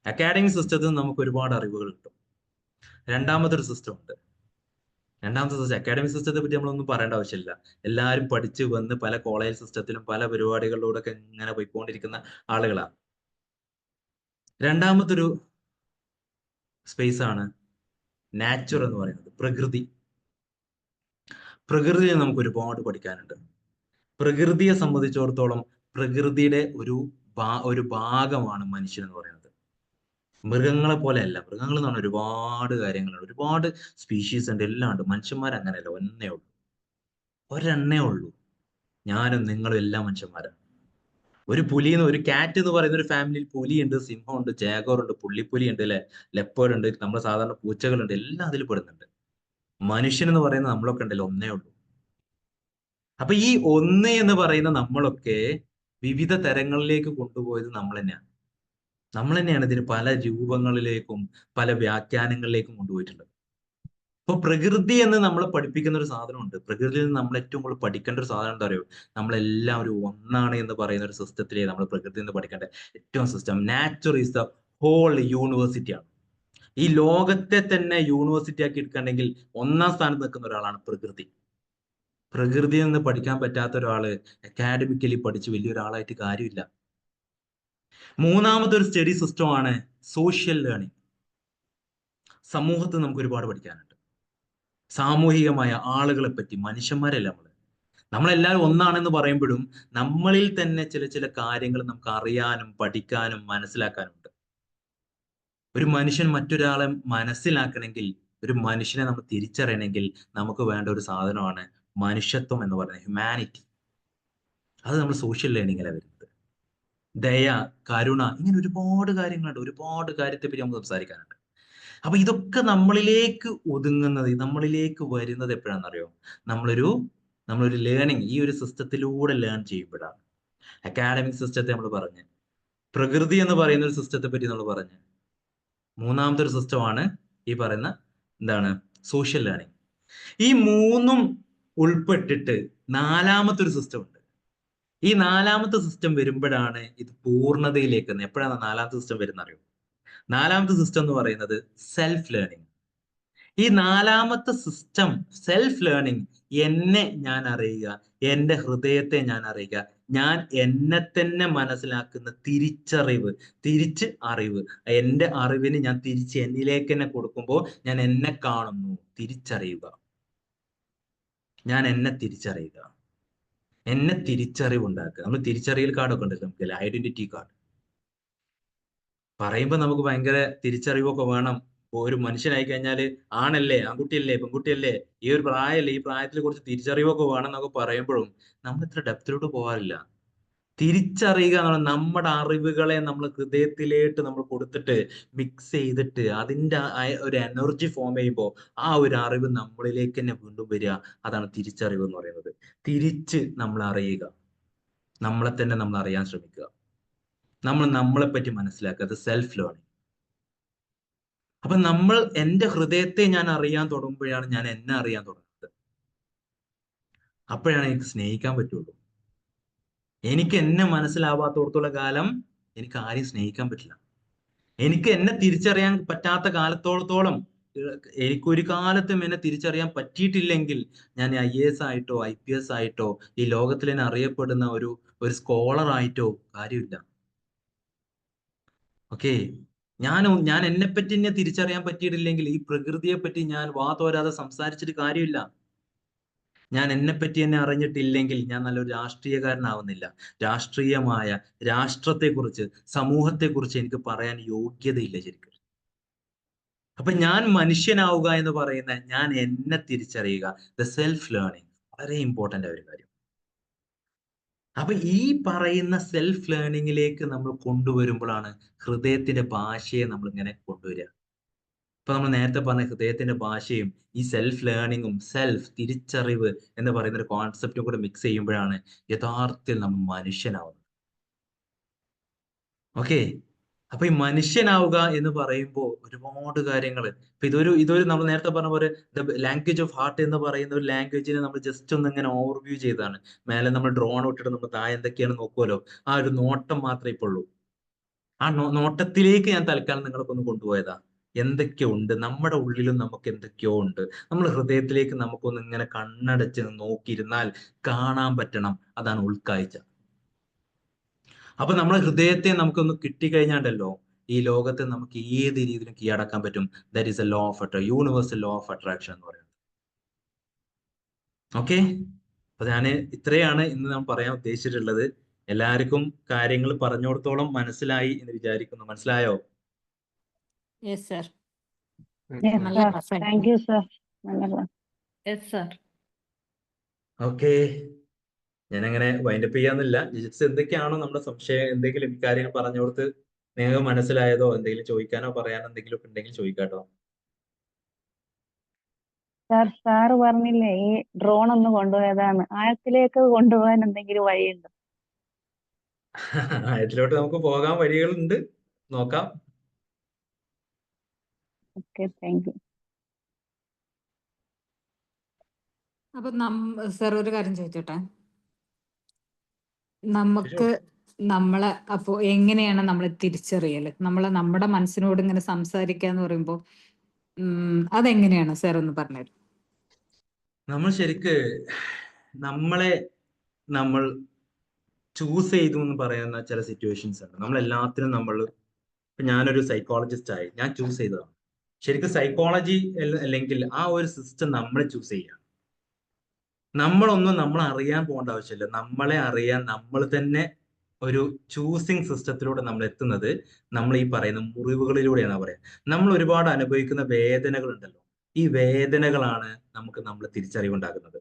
അക്കാഡമിക് സിസ്റ്റത്തിൽ നിന്ന് നമുക്ക് ഒരുപാട് അറിവുകൾ കിട്ടും. രണ്ടാമതൊരു സിസ്റ്റം ഉണ്ട്. രണ്ടാമത്തെ സിസ്റ്റം, അക്കാഡമിക് സിസ്റ്റത്തെ പറ്റി നമ്മളൊന്നും പറയേണ്ട ആവശ്യമില്ല. എല്ലാവരും പഠിച്ചു വന്ന് പല കോളേജ് സിസ്റ്റത്തിലും പല പരിപാടികളിലൂടെ ഒക്കെ ഇങ്ങനെ പോയിക്കൊണ്ടിരിക്കുന്ന ആളുകളാണ്. രണ്ടാമതൊരു സ്പേസ് ആണ് നാച്ചുർ എന്ന് പറയുന്നത്, പ്രകൃതി. പ്രകൃതിയിൽ നമുക്ക് ഒരുപാട് പഠിക്കാനുണ്ട്. പ്രകൃതിയെ സംബന്ധിച്ചിടത്തോളം പ്രകൃതിയുടെ ഒരു ഭാഗമാണ് മനുഷ്യൻ എന്ന് പറയുന്നത്. മൃഗങ്ങളെ പോലെയല്ല. മൃഗങ്ങൾ എന്ന് പറഞ്ഞാൽ ഒരുപാട് കാര്യങ്ങളുണ്ട്, ഒരുപാട് സ്പീഷീസ് ഉണ്ട്, എല്ലാം ഉണ്ട്. മനുഷ്യന്മാർ അങ്ങനെയല്ല, ഒരെണ്ണേ ഉള്ളൂ. ഞാനും നിങ്ങളും എല്ലാം മനുഷ്യന്മാരാണ്. ഒരു കാറ്റ് എന്ന് പറയുന്ന ഒരു ഫാമിലിയിൽ പുലിയുണ്ട്, സിംഹമുണ്ട്, ജാഗോറുണ്ട്, പുള്ളിപ്പുലിയുണ്ട്, അല്ലെ, ലെപ്പേർഡ് ഉണ്ട്, നമ്മൾ സാധാരണ പൂച്ചകളുണ്ട്, എല്ലാം അതിൽ പെടുന്നുണ്ട്. മനുഷ്യൻ എന്ന് പറയുന്ന നമ്മളൊക്കെ ഉണ്ടല്ലോ, ഒന്നേ ഉള്ളൂ. അപ്പൊ ഈ ഒന്ന് എന്ന് പറയുന്ന നമ്മളൊക്കെ വിവിധ തരങ്ങളിലേക്ക് കൊണ്ടുപോയത് നമ്മൾ തന്നെയാണ് ഇതിന് പല രൂപങ്ങളിലേക്കും പല വ്യാഖ്യാനങ്ങളിലേക്കും കൊണ്ടുപോയിട്ടുള്ളത്. അപ്പൊ പ്രകൃതി എന്ന് നമ്മളെ പഠിപ്പിക്കുന്ന ഒരു സാധനമുണ്ട്. പ്രകൃതിയിൽ നിന്ന് നമ്മൾ ഏറ്റവും കൂടുതൽ പഠിക്കേണ്ട ഒരു സാധനം എന്താ പറയുക? നമ്മളെല്ലാം ഒരു ഒന്നാണ് എന്ന് പറയുന്ന ഒരു സിസ്റ്റത്തിലേ നമ്മൾ പ്രകൃതി എന്ന് പഠിക്കേണ്ട ഏറ്റവും system. Nature is the whole യൂണിവേഴ്സിറ്റിയാണ്. ഈ ലോകത്തെ തന്നെ യൂണിവേഴ്സിറ്റി ആക്കി എടുക്കണമെങ്കിൽ ഒന്നാം സ്ഥാനത്ത് നിൽക്കുന്ന ഒരാളാണ് പ്രകൃതി. പ്രകൃതിയിൽ നിന്ന് പഠിക്കാൻ പറ്റാത്ത ഒരാള് അക്കാഡമിക്കലി പഠിച്ച് വലിയൊരാളായിട്ട് കാര്യമില്ല. മൂന്നാമത്തെ ഒരു സ്റ്റഡി സിസ്റ്റമാണ് സോഷ്യൽ ലേണിംഗ്. സമൂഹത്തിൽ നമുക്ക് ഒരുപാട് പഠിക്കാനുണ്ട്. സാമൂഹികമായ ആളുകളെ പറ്റി, മനുഷ്യന്മാരല്ല നമ്മളെല്ലാവരും ഒന്നാണെന്ന് പറയുമ്പോഴും നമ്മളിൽ തന്നെ ചില ചില കാര്യങ്ങൾ നമുക്ക് അറിയാനും പഠിക്കാനും മനസ്സിലാക്കാനുണ്ട്. ഒരു മനുഷ്യൻ മറ്റൊരാളെ മനസ്സിലാക്കണമെങ്കിൽ, ഒരു മനുഷ്യനെ നമ്മൾ തിരിച്ചറിയണമെങ്കിൽ നമുക്ക് വേണ്ട ഒരു സാധനമാണ് മനുഷ്യത്വം എന്ന് പറയുന്നത്, ഹ്യൂമാനിറ്റി. അത് നമ്മൾ സോഷ്യൽ ലേണിങ്ങിലാണ് വരുന്നത്. ദയ, കരുണ, ഇങ്ങനെ ഒരുപാട് കാര്യങ്ങളുണ്ട്. ഒരുപാട് കാര്യത്തെ പറ്റി നമുക്ക് സംസാരിക്കാനുണ്ട്. അപ്പൊ ഇതൊക്കെ നമ്മളിലേക്ക് ഒതുങ്ങുന്നത്, നമ്മളിലേക്ക് വരുന്നത് എപ്പോഴാണെന്നറിയോ? നമ്മളൊരു ലേണിംഗ് ഈ ഒരു സിസ്റ്റത്തിലൂടെ ലേൺ ചെയ്യുമ്പോഴാണ്. അക്കാഡമിക് സിസ്റ്റത്തെ നമ്മൾ പറഞ്ഞ്, പ്രകൃതി എന്ന് പറയുന്ന ഒരു സിസ്റ്റത്തെ പറ്റി നമ്മൾ പറഞ്ഞ്, മൂന്നാമത്തെ ഒരു സിസ്റ്റമാണ് ഈ പറയുന്ന സോഷ്യൽ ലേണിംഗ്. ഈ മൂന്നും ഉൾപ്പെട്ടിട്ട് നാലാമത്തെ ഒരു സിസ്റ്റം ഉണ്ട്. ഈ നാലാമത്തെ സിസ്റ്റം വരുമ്പോഴാണ് ഇത് പൂർണ്ണതയിലേക്ക്. എപ്പോഴാണ് നാലാമത്തെ സിസ്റ്റം വരുന്നത് അറിയോ? നാലാമത്തെ സിസ്റ്റം എന്ന് പറയുന്നത് സെൽഫ് ലേണിംഗ്. ഈ നാലാമത്തെ സിസ്റ്റം സെൽഫ് ലേണിംഗ്, എന്നെ ഞാൻ അറിയുക, എന്റെ ഹൃദയത്തെ ഞാൻ അറിയുക, ഞാൻ എന്നെ തന്നെ മനസ്സിലാക്കുന്ന തിരിച്ച് അറിവ്. എന്റെ അറിവിന് ഞാൻ തിരിച്ച് എന്നിലേക്ക് തന്നെ കൊടുക്കുമ്പോൾ ഞാൻ എന്നെ കാണുന്നു, തിരിച്ചറിയുക. ഞാൻ എന്നെ തിരിച്ചറിയുക, എന്നെ തിരിച്ചറിവുണ്ടാക്കുക. നമ്മൾ തിരിച്ചറിയൽ കാർഡൊക്കെ ഉണ്ടല്ലോ നമുക്ക്, ഐഡന്റിറ്റി കാർഡ്. പറയുമ്പോൾ നമുക്ക് ഭയങ്കര തിരിച്ചറിവൊക്കെ വേണം. ഒരു മനുഷ്യനായി കഴിഞ്ഞാല് ആണല്ലേ, ആൺകുട്ടിയല്ലേ, പെൺകുട്ടിയല്ലേ, ഈ ഒരു പ്രായമല്ലേ, ഈ പ്രായത്തിൽ കുറച്ച് തിരിച്ചറിവൊക്കെ വേണം എന്നൊക്കെ പറയുമ്പോഴും നമ്മൾ ഇത്ര ഡെപ്തിലോട്ട് പോകാറില്ല. തിരിച്ചറിയുക എന്ന് പറഞ്ഞാൽ നമ്മുടെ അറിവുകളെ നമ്മൾ ഹൃദയത്തിലേക്ക് നമ്മൾ കൊടുത്തിട്ട് മിക്സ് ചെയ്തിട്ട് അതിന്റെ ഒരു എനർജി ഫോം ചെയ്യുമ്പോൾ ആ ഒരു അറിവ് നമ്മളിലേക്ക് തന്നെ വീണ്ടും വരിക. അതാണ് തിരിച്ചറിവ് എന്ന് പറയുന്നത്. തിരിച്ച് നമ്മൾ അറിയുക, നമ്മളെ തന്നെ നമ്മൾ അറിയാൻ ശ്രമിക്കുക, നമ്മളെ പറ്റി മനസ്സിലാക്കുക. അത് സെൽഫ് ലേണിംഗ്. അപ്പൊ എന്റെ ഹൃദയത്തെ ഞാൻ അറിയാൻ തുടങ്ങുമ്പോഴാണ് ഞാൻ എന്നെ അറിയാൻ തുടങ്ങുന്നത്. അപ്പോഴാണ് എനിക്ക് സ്നേഹിക്കാൻ പറ്റുള്ളൂ. എനിക്ക് എന്നെ മനസ്സിലാവാത്തോടത്തോളം കാലം എനിക്ക് ആരെയും സ്നേഹിക്കാൻ പറ്റില്ല. എനിക്ക് എന്നെ തിരിച്ചറിയാൻ പറ്റാത്ത കാലത്തോളത്തോളം, എനിക്കൊരു കാലത്തും എന്നെ തിരിച്ചറിയാൻ പറ്റിയിട്ടില്ലെങ്കിൽ ഞാൻ IAS ആയിട്ടോ IPS ആയിട്ടോ ഈ ലോകത്തിൽ തന്നെ അറിയപ്പെടുന്ന ഒരു സ്കോളർ ആയിട്ടോ കാര്യമില്ല. ഓക്കെ, ഞാൻ എന്നെ പറ്റി എന്നെ തിരിച്ചറിയാൻ പറ്റിയിട്ടില്ലെങ്കിൽ ഈ പ്രകൃതിയെ പറ്റി ഞാൻ വാതോരാതെ സംസാരിച്ചിട്ട് കാര്യമില്ല. ഞാൻ എന്നെ പറ്റി എന്നെ അറിഞ്ഞിട്ടില്ലെങ്കിൽ ഞാൻ നല്ലൊരു രാഷ്ട്രീയക്കാരനാവുന്നില്ല. രാഷ്ട്രീയമായ രാഷ്ട്രത്തെക്കുറിച്ച്, സമൂഹത്തെക്കുറിച്ച് എനിക്ക് പറയാൻ യോഗ്യതയില്ല ശരിക്കും. അപ്പൊ ഞാൻ മനുഷ്യനാവുക എന്ന് പറയുന്ന, ഞാൻ എന്നെ തിരിച്ചറിയുക, ദ സെൽഫ് ലേണിംഗ് വളരെ ഇമ്പോർട്ടന്റ് ആയ ഒരു കാര്യം. അപ്പൊ ഈ പറയുന്ന സെൽഫ് ലേണിംഗിലേക്ക് നമ്മൾ കൊണ്ടുവരുമ്പോഴാണ് ഹൃദയത്തിന്റെ ഭാഷയെ നമ്മൾ ഇങ്ങനെ കൊണ്ടുവരിക. ഇപ്പൊ നമ്മൾ നേരത്തെ പറഞ്ഞ ഹൃദയത്തിന്റെ ഭാഷയും ഈ സെൽഫ് ലേണിങ്ങും തിരിച്ചറിവ് എന്ന് പറയുന്ന ഒരു കോൺസെപ്റ്റും കൂടെ മിക്സ് ചെയ്യുമ്പോഴാണ് യഥാർത്ഥത്തിൽ നമ്മൾ മനുഷ്യനാവുന്നത്. ഓക്കെ, അപ്പൊ ഈ മനുഷ്യനാവുക എന്ന് പറയുമ്പോൾ ഒരുപാട് കാര്യങ്ങൾ. ഇപ്പൊ ഇതൊരു നമ്മൾ നേരത്തെ പറഞ്ഞ പോലെ ദ ലാംഗ്വേജ് ഓഫ് ഹാർട്ട് എന്ന് പറയുന്ന ഒരു ലാംഗ്വേജിനെ നമ്മൾ ജസ്റ്റ് ഒന്ന് ഇങ്ങനെ ഓവർവ്യൂ ചെയ്താണ്. മേലെ നമ്മൾ ഡ്രോൺ ഇട്ടിട്ട് നമ്മൾ താഴെ എന്തൊക്കെയാണ് നോക്കുമല്ലോ, ആ ഒരു നോട്ടം മാത്രമേ ഇപ്പോൾ ഉള്ളൂ. ആ നോട്ടത്തിലേക്ക് ഞാൻ തൽക്കാലം നിങ്ങളൊക്കെ ഒന്ന് കൊണ്ടുപോയതാ. എന്തൊക്കെയോ ഉണ്ട് നമ്മുടെ ഉള്ളിലും, നമുക്ക് എന്തൊക്കെയോ ഉണ്ട്. നമ്മൾ ഹൃദയത്തിലേക്ക് നമുക്കൊന്ന് ഇങ്ങനെ കണ്ണടച്ച് നോക്കിയിരുന്നാൽ കാണാൻ പറ്റണം. അതാണ് ഉൾക്കാഴ്ച. അപ്പൊ നമ്മുടെ ഹൃദയത്തെ നമുക്കൊന്ന് കിട്ടിക്കഴിഞ്ഞാണ്ടല്ലോ ഈ ലോകത്തെ നമുക്ക് ഏത് രീതിയിലും കീഴടക്കാൻ പറ്റും. That is A law of attraction, universal law of attraction എന്ന് പറയുന്നത്. ഓക്കെ, അപ്പൊ ഞാൻ ഇത്രയാണ് ഇന്ന് ഞാൻ പറയാൻ ഉദ്ദേശിച്ചിട്ടുള്ളത്. എല്ലാവർക്കും കാര്യങ്ങൾ പറഞ്ഞോടത്തോളം മനസ്സിലായി എന്ന് വിചാരിക്കുന്നു. മനസ്സിലായോ? Yes, sir. Yes, നല്ല sir. Class Thank you, sir. നല്ല class. Yes, sir. ഓക്കെ, ഞാനങ്ങനെ വൈൻഡപ്പ് ചെയ്യാന്നില്ല. ജസ്റ്റ് എന്തൊക്കെയാണോ നമ്മുടെ സംശയം, എന്തെങ്കിലും കാര്യങ്ങൾ പറഞ്ഞോടത്ത് നിങ്ങൾക്ക് മനസ്സിലായതോ, എന്തെങ്കിലും ചോദിക്കാനോ പറയാനോ എന്തെങ്കിലും ഒക്കെ ഉണ്ടെങ്കിൽ ചോദിക്കാട്ടോ. സാറ് പറഞ്ഞില്ലേ ഈ ഡ്രോൺ ഒന്ന് കൊണ്ടുപോയതാണ്, ആഴത്തിലേക്ക് കൊണ്ടുപോകാൻ എന്തെങ്കിലും വഴിയുണ്ടോ? ഇതിലോട്ട് നമുക്ക് പോകാൻ വഴികളുണ്ട്, നോക്കാം. Okay, thank you. അപ്പൊ സർ ഒരു കാര്യം ചോദിച്ചോട്ടെ. നമുക്ക് നമ്മളെ അപ്പോ എങ്ങനെയാണ് നമ്മൾ തിരിച്ചറിയല്? നമ്മുടെ മനസ്സിനോട് ഇങ്ങനെ സംസാരിക്കാന്ന് പറയുമ്പോ അതെങ്ങനെയാണ് സാർ ഒന്ന് പറഞ്ഞുതരും? നമ്മൾ ശരിക്ക് നമ്മളെ നമ്മൾ ചൂസ് ചെയ്തു എന്ന് പറയുന്ന ചില സിറ്റുവേഷൻസ് ഉണ്ട്. നമ്മൾ എല്ലാത്തിനും ഇപ്പൊ ഞാനൊരു സൈക്കോളജിസ്റ്റ് ആയി, ഞാൻ ചൂസ് ചെയ്തതാണ്. ശരിക്കും സൈക്കോളജി അല്ലെങ്കിൽ ആ ഒരു സിസ്റ്റം നമ്മൾ ചൂസ് ചെയ്യുക. നമ്മൾ അറിയാൻ പോകേണ്ട ആവശ്യമില്ല. നമ്മളെ അറിയാൻ നമ്മൾ തന്നെ ഒരു ചൂസിങ് സിസ്റ്റത്തിലൂടെ നമ്മൾ എത്തുന്നത് നമ്മൾ ഈ പറയുന്ന മുറിവുകളിലൂടെയാണ് പറയാം. നമ്മൾ ഒരുപാട് അനുഭവിക്കുന്ന വേദനകൾ ഉണ്ടല്ലോ, ഈ വേദനകളാണ് നമ്മൾ തിരിച്ചറിവുണ്ടാകുന്നത്.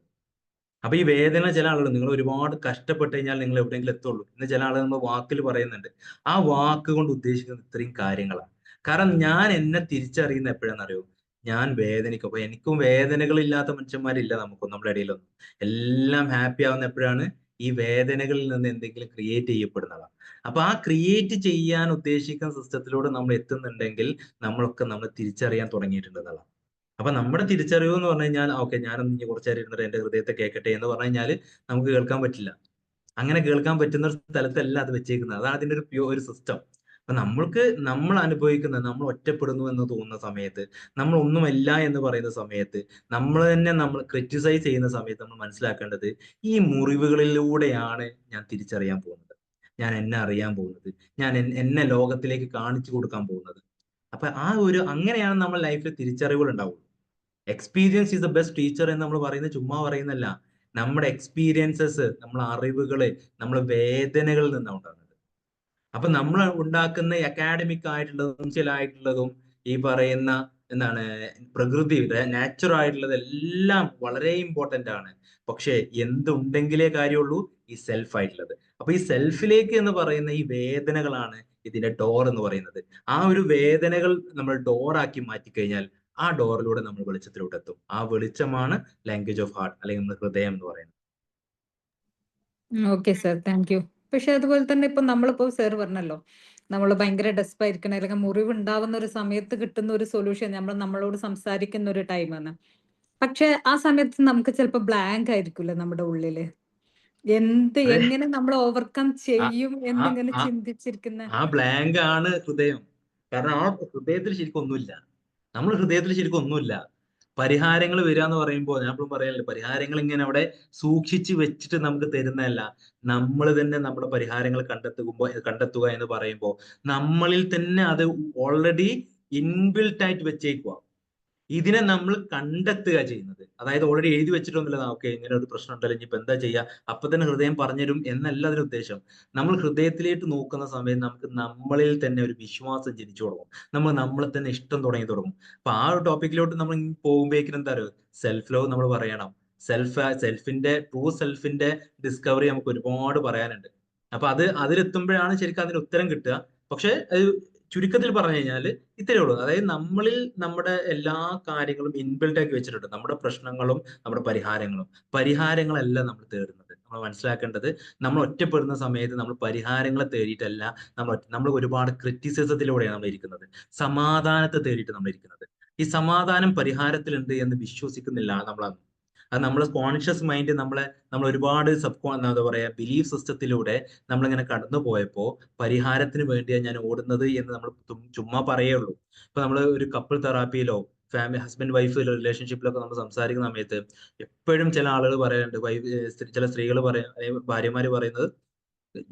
അപ്പൊ ഈ വേദന ചില ആളുകൾ, നിങ്ങൾ ഒരുപാട് കഷ്ടപ്പെട്ട് കഴിഞ്ഞാൽ നിങ്ങൾ എവിടെയെങ്കിലും എത്തുള്ളൂ എന്ന് ചില ആളുകൾ നമ്മൾ വാക്കിൽ പറയുന്നുണ്ട്. ആ വാക്ക് കൊണ്ട് ഉദ്ദേശിക്കുന്നത് ഇത്രയും കാര്യങ്ങളാണ്. കാരണം ഞാൻ എന്നെ തിരിച്ചറിയുന്ന എപ്പോഴാണെന്നറിയോ, ഞാൻ വേദനിക്കും. അപ്പൊ എനിക്കും വേദനകളില്ലാത്ത മനുഷ്യന്മാരില്ല നമുക്കും നമ്മുടെ ഇടയിലൊന്നും. എല്ലാം ഹാപ്പി ആവുന്ന എപ്പോഴാണ്, ഈ വേദനകളിൽ നിന്ന് എന്തെങ്കിലും ക്രിയേറ്റ് ചെയ്യപ്പെടുന്നതാണ്. അപ്പൊ ആ ക്രിയേറ്റ് ചെയ്യാൻ ഉദ്ദേശിക്കുന്ന സിസ്റ്റത്തിലൂടെ നമ്മൾ എത്തുന്നുണ്ടെങ്കിൽ നമ്മൾ തിരിച്ചറിയാൻ തുടങ്ങിയിട്ടുണ്ടെന്നുള്ളതാണ്. അപ്പൊ നമ്മുടെ തിരിച്ചറിവ് എന്ന് പറഞ്ഞു കഴിഞ്ഞാൽ, ഓക്കെ ഞാനൊന്ന് ഇനി കുറച്ചു നേരം ഇരുന്നിട്ട് എന്റെ ഹൃദയത്തെ കേൾക്കട്ടെ എന്ന് പറഞ്ഞു കഴിഞ്ഞാൽ നമുക്ക് കേൾക്കാൻ പറ്റില്ല. അങ്ങനെ കേൾക്കാൻ പറ്റുന്ന ഒരു സ്ഥലത്തല്ല അത് വെച്ചേക്കുന്നത്. അതാണ് അതിന്റെ ഒരു സിസ്റ്റം. അപ്പൊ നമ്മൾ അനുഭവിക്കുന്ന, നമ്മൾ ഒറ്റപ്പെടുന്നു എന്ന് തോന്നുന്ന സമയത്ത്, നമ്മൾ ഒന്നുമല്ല എന്ന് പറയുന്ന സമയത്ത്, നമ്മൾ ക്രിറ്റിസൈസ് ചെയ്യുന്ന സമയത്ത് നമ്മൾ മനസ്സിലാക്കേണ്ടത്, ഈ മുറിവുകളിലൂടെയാണ് ഞാൻ തിരിച്ചറിയാൻ പോകുന്നത്, ഞാൻ എന്നെ അറിയാൻ പോകുന്നത്, ഞാൻ എന്നെ ലോകത്തിലേക്ക് കാണിച്ചു കൊടുക്കാൻ പോകുന്നത്. അപ്പൊ അങ്ങനെയാണ് നമ്മൾ ലൈഫിൽ തിരിച്ചറിവുകൾ ഉണ്ടാവുള്ളൂ. Experience is the best teacher എന്ന് നമ്മൾ പറയുന്നത് ചുമ്മാ പറയുന്നല്ല. നമ്മുടെ എക്സ്പീരിയൻസസ്, നമ്മളെ അറിവുകള്, നമ്മളെ വേദനകളിൽ നിന്നാണ് ഉണ്ടാകുന്നത്. അപ്പൊ നമ്മൾ ഉണ്ടാക്കുന്ന അക്കാഡമിക് ആയിട്ടുള്ളതും സോഷ്യൽ ആയിട്ടുള്ളതും ഈ പറയുന്ന പ്രകൃതിയുടെ നാച്ചുറൽ ആയിട്ടുള്ളത് എല്ലാം വളരെ ഇമ്പോർട്ടന്റ് ആണ്. പക്ഷെ എന്തുണ്ടെങ്കിലേ കാര്യമുള്ളൂ ഈ സെൽഫ് ആയിട്ടുള്ളത്. അപ്പൊ ഈ സെൽഫിലേക്ക് എന്ന് പറയുന്ന ഈ വേദനകളാണ് ഇതിന്റെ ഡോർ എന്ന് പറയുന്നത്. ആ ഒരു വേദനകൾ നമ്മൾ ഡോറാക്കി മാറ്റിക്കഴിഞ്ഞാൽ ആ ഡോറിലൂടെ നമ്മൾ വെളിച്ചത്തിലോട്ട് എത്തും. ആ വെളിച്ചമാണ് ലാംഗ്വേജ് ഓഫ് ഹാർട്ട്, അല്ലെങ്കിൽ നമ്മുടെ ഹൃദയം എന്ന് പറയുന്നത്. Okay sir, thank you. പക്ഷെ അതുപോലെ തന്നെ ഇപ്പൊ നമ്മളിപ്പോ സാർ പറഞ്ഞല്ലോ, നമ്മൾ ഭയങ്കര ഡെസ്പായിരിക്കണം അല്ലെങ്കിൽ മുറിവ് ഉണ്ടാവുന്ന ഒരു സമയത്ത് കിട്ടുന്ന ഒരു സൊല്യൂഷൻ നമ്മളോട് സംസാരിക്കുന്ന ഒരു ടൈമാണ്. പക്ഷെ ആ സമയത്ത് നമുക്ക് ചിലപ്പോൾ ബ്ലാങ്ക് ആയിരിക്കില്ല നമ്മുടെ ഉള്ളില്. എങ്ങനെ നമ്മൾ ഓവർകം ചെയ്യും എന്നിങ്ങനെ ചിന്തിച്ചിരിക്കുന്ന ആ ബ്ലാങ്ക് ആണ് ഹൃദയം. കാരണം ആ ഹൃദയത്തിൽ ശരിക്കും ഒന്നുമില്ല. നമ്മൾ ഹൃദയത്തിൽ ശരിക്കും ഒന്നുമില്ല. പരിഹാരങ്ങൾ വരിക എന്ന് പറയുമ്പോൾ ഞാൻ എപ്പോഴും പറയാനില്ല, പരിഹാരങ്ങൾ ഇങ്ങനെ അവിടെ സൂക്ഷിച്ച് വെച്ചിട്ട് നമുക്ക് തരുന്നതല്ല. നമ്മൾ തന്നെ നമ്മുടെ പരിഹാരങ്ങൾ കണ്ടെത്തുക എന്ന് പറയുമ്പോൾ നമ്മളിൽ തന്നെ അത് ഓൾറെഡി ഇൻബിൽറ്റ് ആയിട്ട് വെച്ചേക്കുക. ഇതിനെ നമ്മൾ കണ്ടെത്തുക ചെയ്യുന്നത്. അതായത് ഓൾറെഡി എഴുതി വെച്ചിട്ടൊന്നുമില്ല, ഓക്കെ ഇങ്ങനെ ഒരു പ്രശ്നം ഉണ്ടല്ലോ ഇനിയിപ്പോ എന്താ ചെയ്യുക, അപ്പൊ തന്നെ ഹൃദയം പറഞ്ഞുതരും എന്നല്ല അതിന്റെ ഉദ്ദേശം. നമ്മൾ ഹൃദയത്തിലേക്ക് നോക്കുന്ന സമയം നമുക്ക് നമ്മളിൽ തന്നെ ഒരു വിശ്വാസം ജനിച്ചു തുടങ്ങും. നമ്മളെ തന്നെ ഇഷ്ടം തുടങ്ങും. അപ്പൊ ആ ഒരു ടോപ്പിക്കിലോട്ട് നമ്മൾ പോകുമ്പോഴേക്കും എന്താ പറയുക, സെൽഫ് ലവ് നമ്മൾ പറയണം. ട്രൂ സെൽഫിന്റെ ഡിസ്കവറി നമുക്ക് ഒരുപാട് പറയാനുണ്ട്. അപ്പൊ അതിലെത്തുമ്പോഴാണ് ശരിക്കും അതിന് ഉത്തരം കിട്ടുക. പക്ഷെ ചുരുക്കത്തിൽ പറഞ്ഞു കഴിഞ്ഞാൽ ഇത്രയേ ഉള്ളൂ. അതായത് നമ്മളിൽ നമ്മുടെ എല്ലാ കാര്യങ്ങളും ഇൻബിൽറ്റ് ആക്കി വെച്ചിട്ടുണ്ട്. നമ്മുടെ പ്രശ്നങ്ങളും നമ്മുടെ പരിഹാരങ്ങളല്ല നമ്മൾ തേടുന്നത്. നമ്മൾ മനസ്സിലാക്കേണ്ടത്, നമ്മൾ ഒറ്റപ്പെടുന്ന സമയത്ത് നമ്മൾ പരിഹാരങ്ങളെ തേടിയിട്ടല്ല, നമ്മൾ ഒരുപാട് ക്രിറ്റിസിസത്തിലൂടെയാണ് നമ്മൾ ഇരിക്കുന്നത്. സമാധാനത്തെ തേടിയിട്ട് നമ്മൾ ഇരിക്കുന്നത്. ഈ സമാധാനം പരിഹാരത്തിലുണ്ട് എന്ന് വിശ്വസിക്കുന്നില്ല നമ്മളന്ന്. അത് നമ്മളെ കോൺഷ്യസ് മൈൻഡ് നമ്മൾ ഒരുപാട് എന്താ പറയാ ബിലീഫ് സിസ്റ്റത്തിലൂടെ നമ്മളിങ്ങനെ കടന്നു പോയപ്പോ പരിഹാരത്തിന് വേണ്ടിയാണ് ഞാൻ ഓടുന്നത് എന്ന് നമ്മൾ ചുമ്മാ പറയുള്ളൂ. ഇപ്പൊ നമ്മൾ ഒരു കപ്പിൾ തെറാപ്പിയിലോ ഹസ്ബൻഡ് വൈഫ് റിലേഷൻഷിപ്പിലൊക്കെ നമ്മൾ സംസാരിക്കുന്ന സമയത്ത് എപ്പോഴും ചില ആളുകൾ പറയാറുണ്ട്, ചില സ്ത്രീകൾ ഭാര്യമാര് പറയുന്നത്,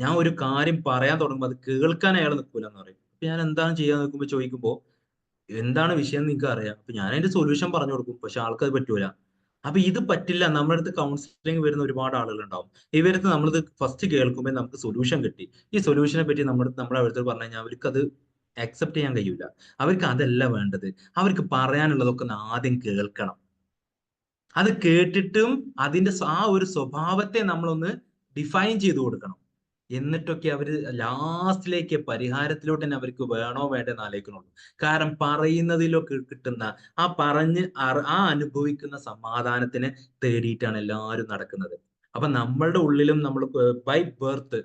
ഞാൻ ഒരു കാര്യം പറയാൻ തുടങ്ങുമ്പോൾ അത് കേൾക്കാൻ അയാൾ നിൽക്കൂല എന്ന് പറയും. അപ്പൊ ഞാൻ എന്താണ് ചെയ്യാൻ നിൽക്കുമ്പോൾ ചോദിക്കുമ്പോൾ, എന്താണ് വിഷയം നിങ്ങൾക്ക് അറിയാം, അപ്പൊ ഞാൻ അതിന്റെ സൊല്യൂഷൻ പറഞ്ഞു കൊടുക്കും. പക്ഷെ ആൾക്കത് പറ്റൂല. അപ്പൊ ഇത് പറ്റില്ല. നമ്മുടെ അടുത്ത് കൗൺസിലിംഗ് വരുന്ന ഒരുപാട് ആളുകൾ ഉണ്ടാവും. ഇവരടുത്ത് നമ്മളിത് ഫസ്റ്റ് കേൾക്കുമ്പോൾ നമുക്ക് സൊല്യൂഷൻ കിട്ടി, ഈ സൊല്യൂഷനെ പറ്റി നമ്മുടെ അടുത്ത് പറഞ്ഞു കഴിഞ്ഞാൽ അവർക്ക് അത് അക്സെപ്റ്റ് ചെയ്യാൻ കഴിയൂല. അവർക്ക് അതല്ല വേണ്ടത്. അവർക്ക് പറയാനുള്ളതൊക്കെ ആദ്യം കേൾക്കണം. അത് കേട്ടിട്ടും അതിന്റെ ആ ഒരു സ്വഭാവത്തെ നമ്മളൊന്ന് ഡിഫൈൻ ചെയ്ത് കൊടുക്കണം. എന്നിട്ടൊക്കെ അവര് ലാസ്റ്റിലേക്ക് പരിഹാരത്തിലോട്ട് തന്നെ അവർക്ക് വേണോ വേണ്ടെന്ന് ആലോചിക്കണുള്ളൂ. കാരണം പറയുന്നതിലൊക്കെ കിട്ടുന്ന ആ അനുഭവിക്കുന്ന സമാധാനത്തിനെ തേടിയിട്ടാണ് എല്ലാവരും നടക്കുന്നത്. അപ്പൊ നമ്മളുടെ ഉള്ളിലും നമ്മൾ ബൈ ബർത്ത്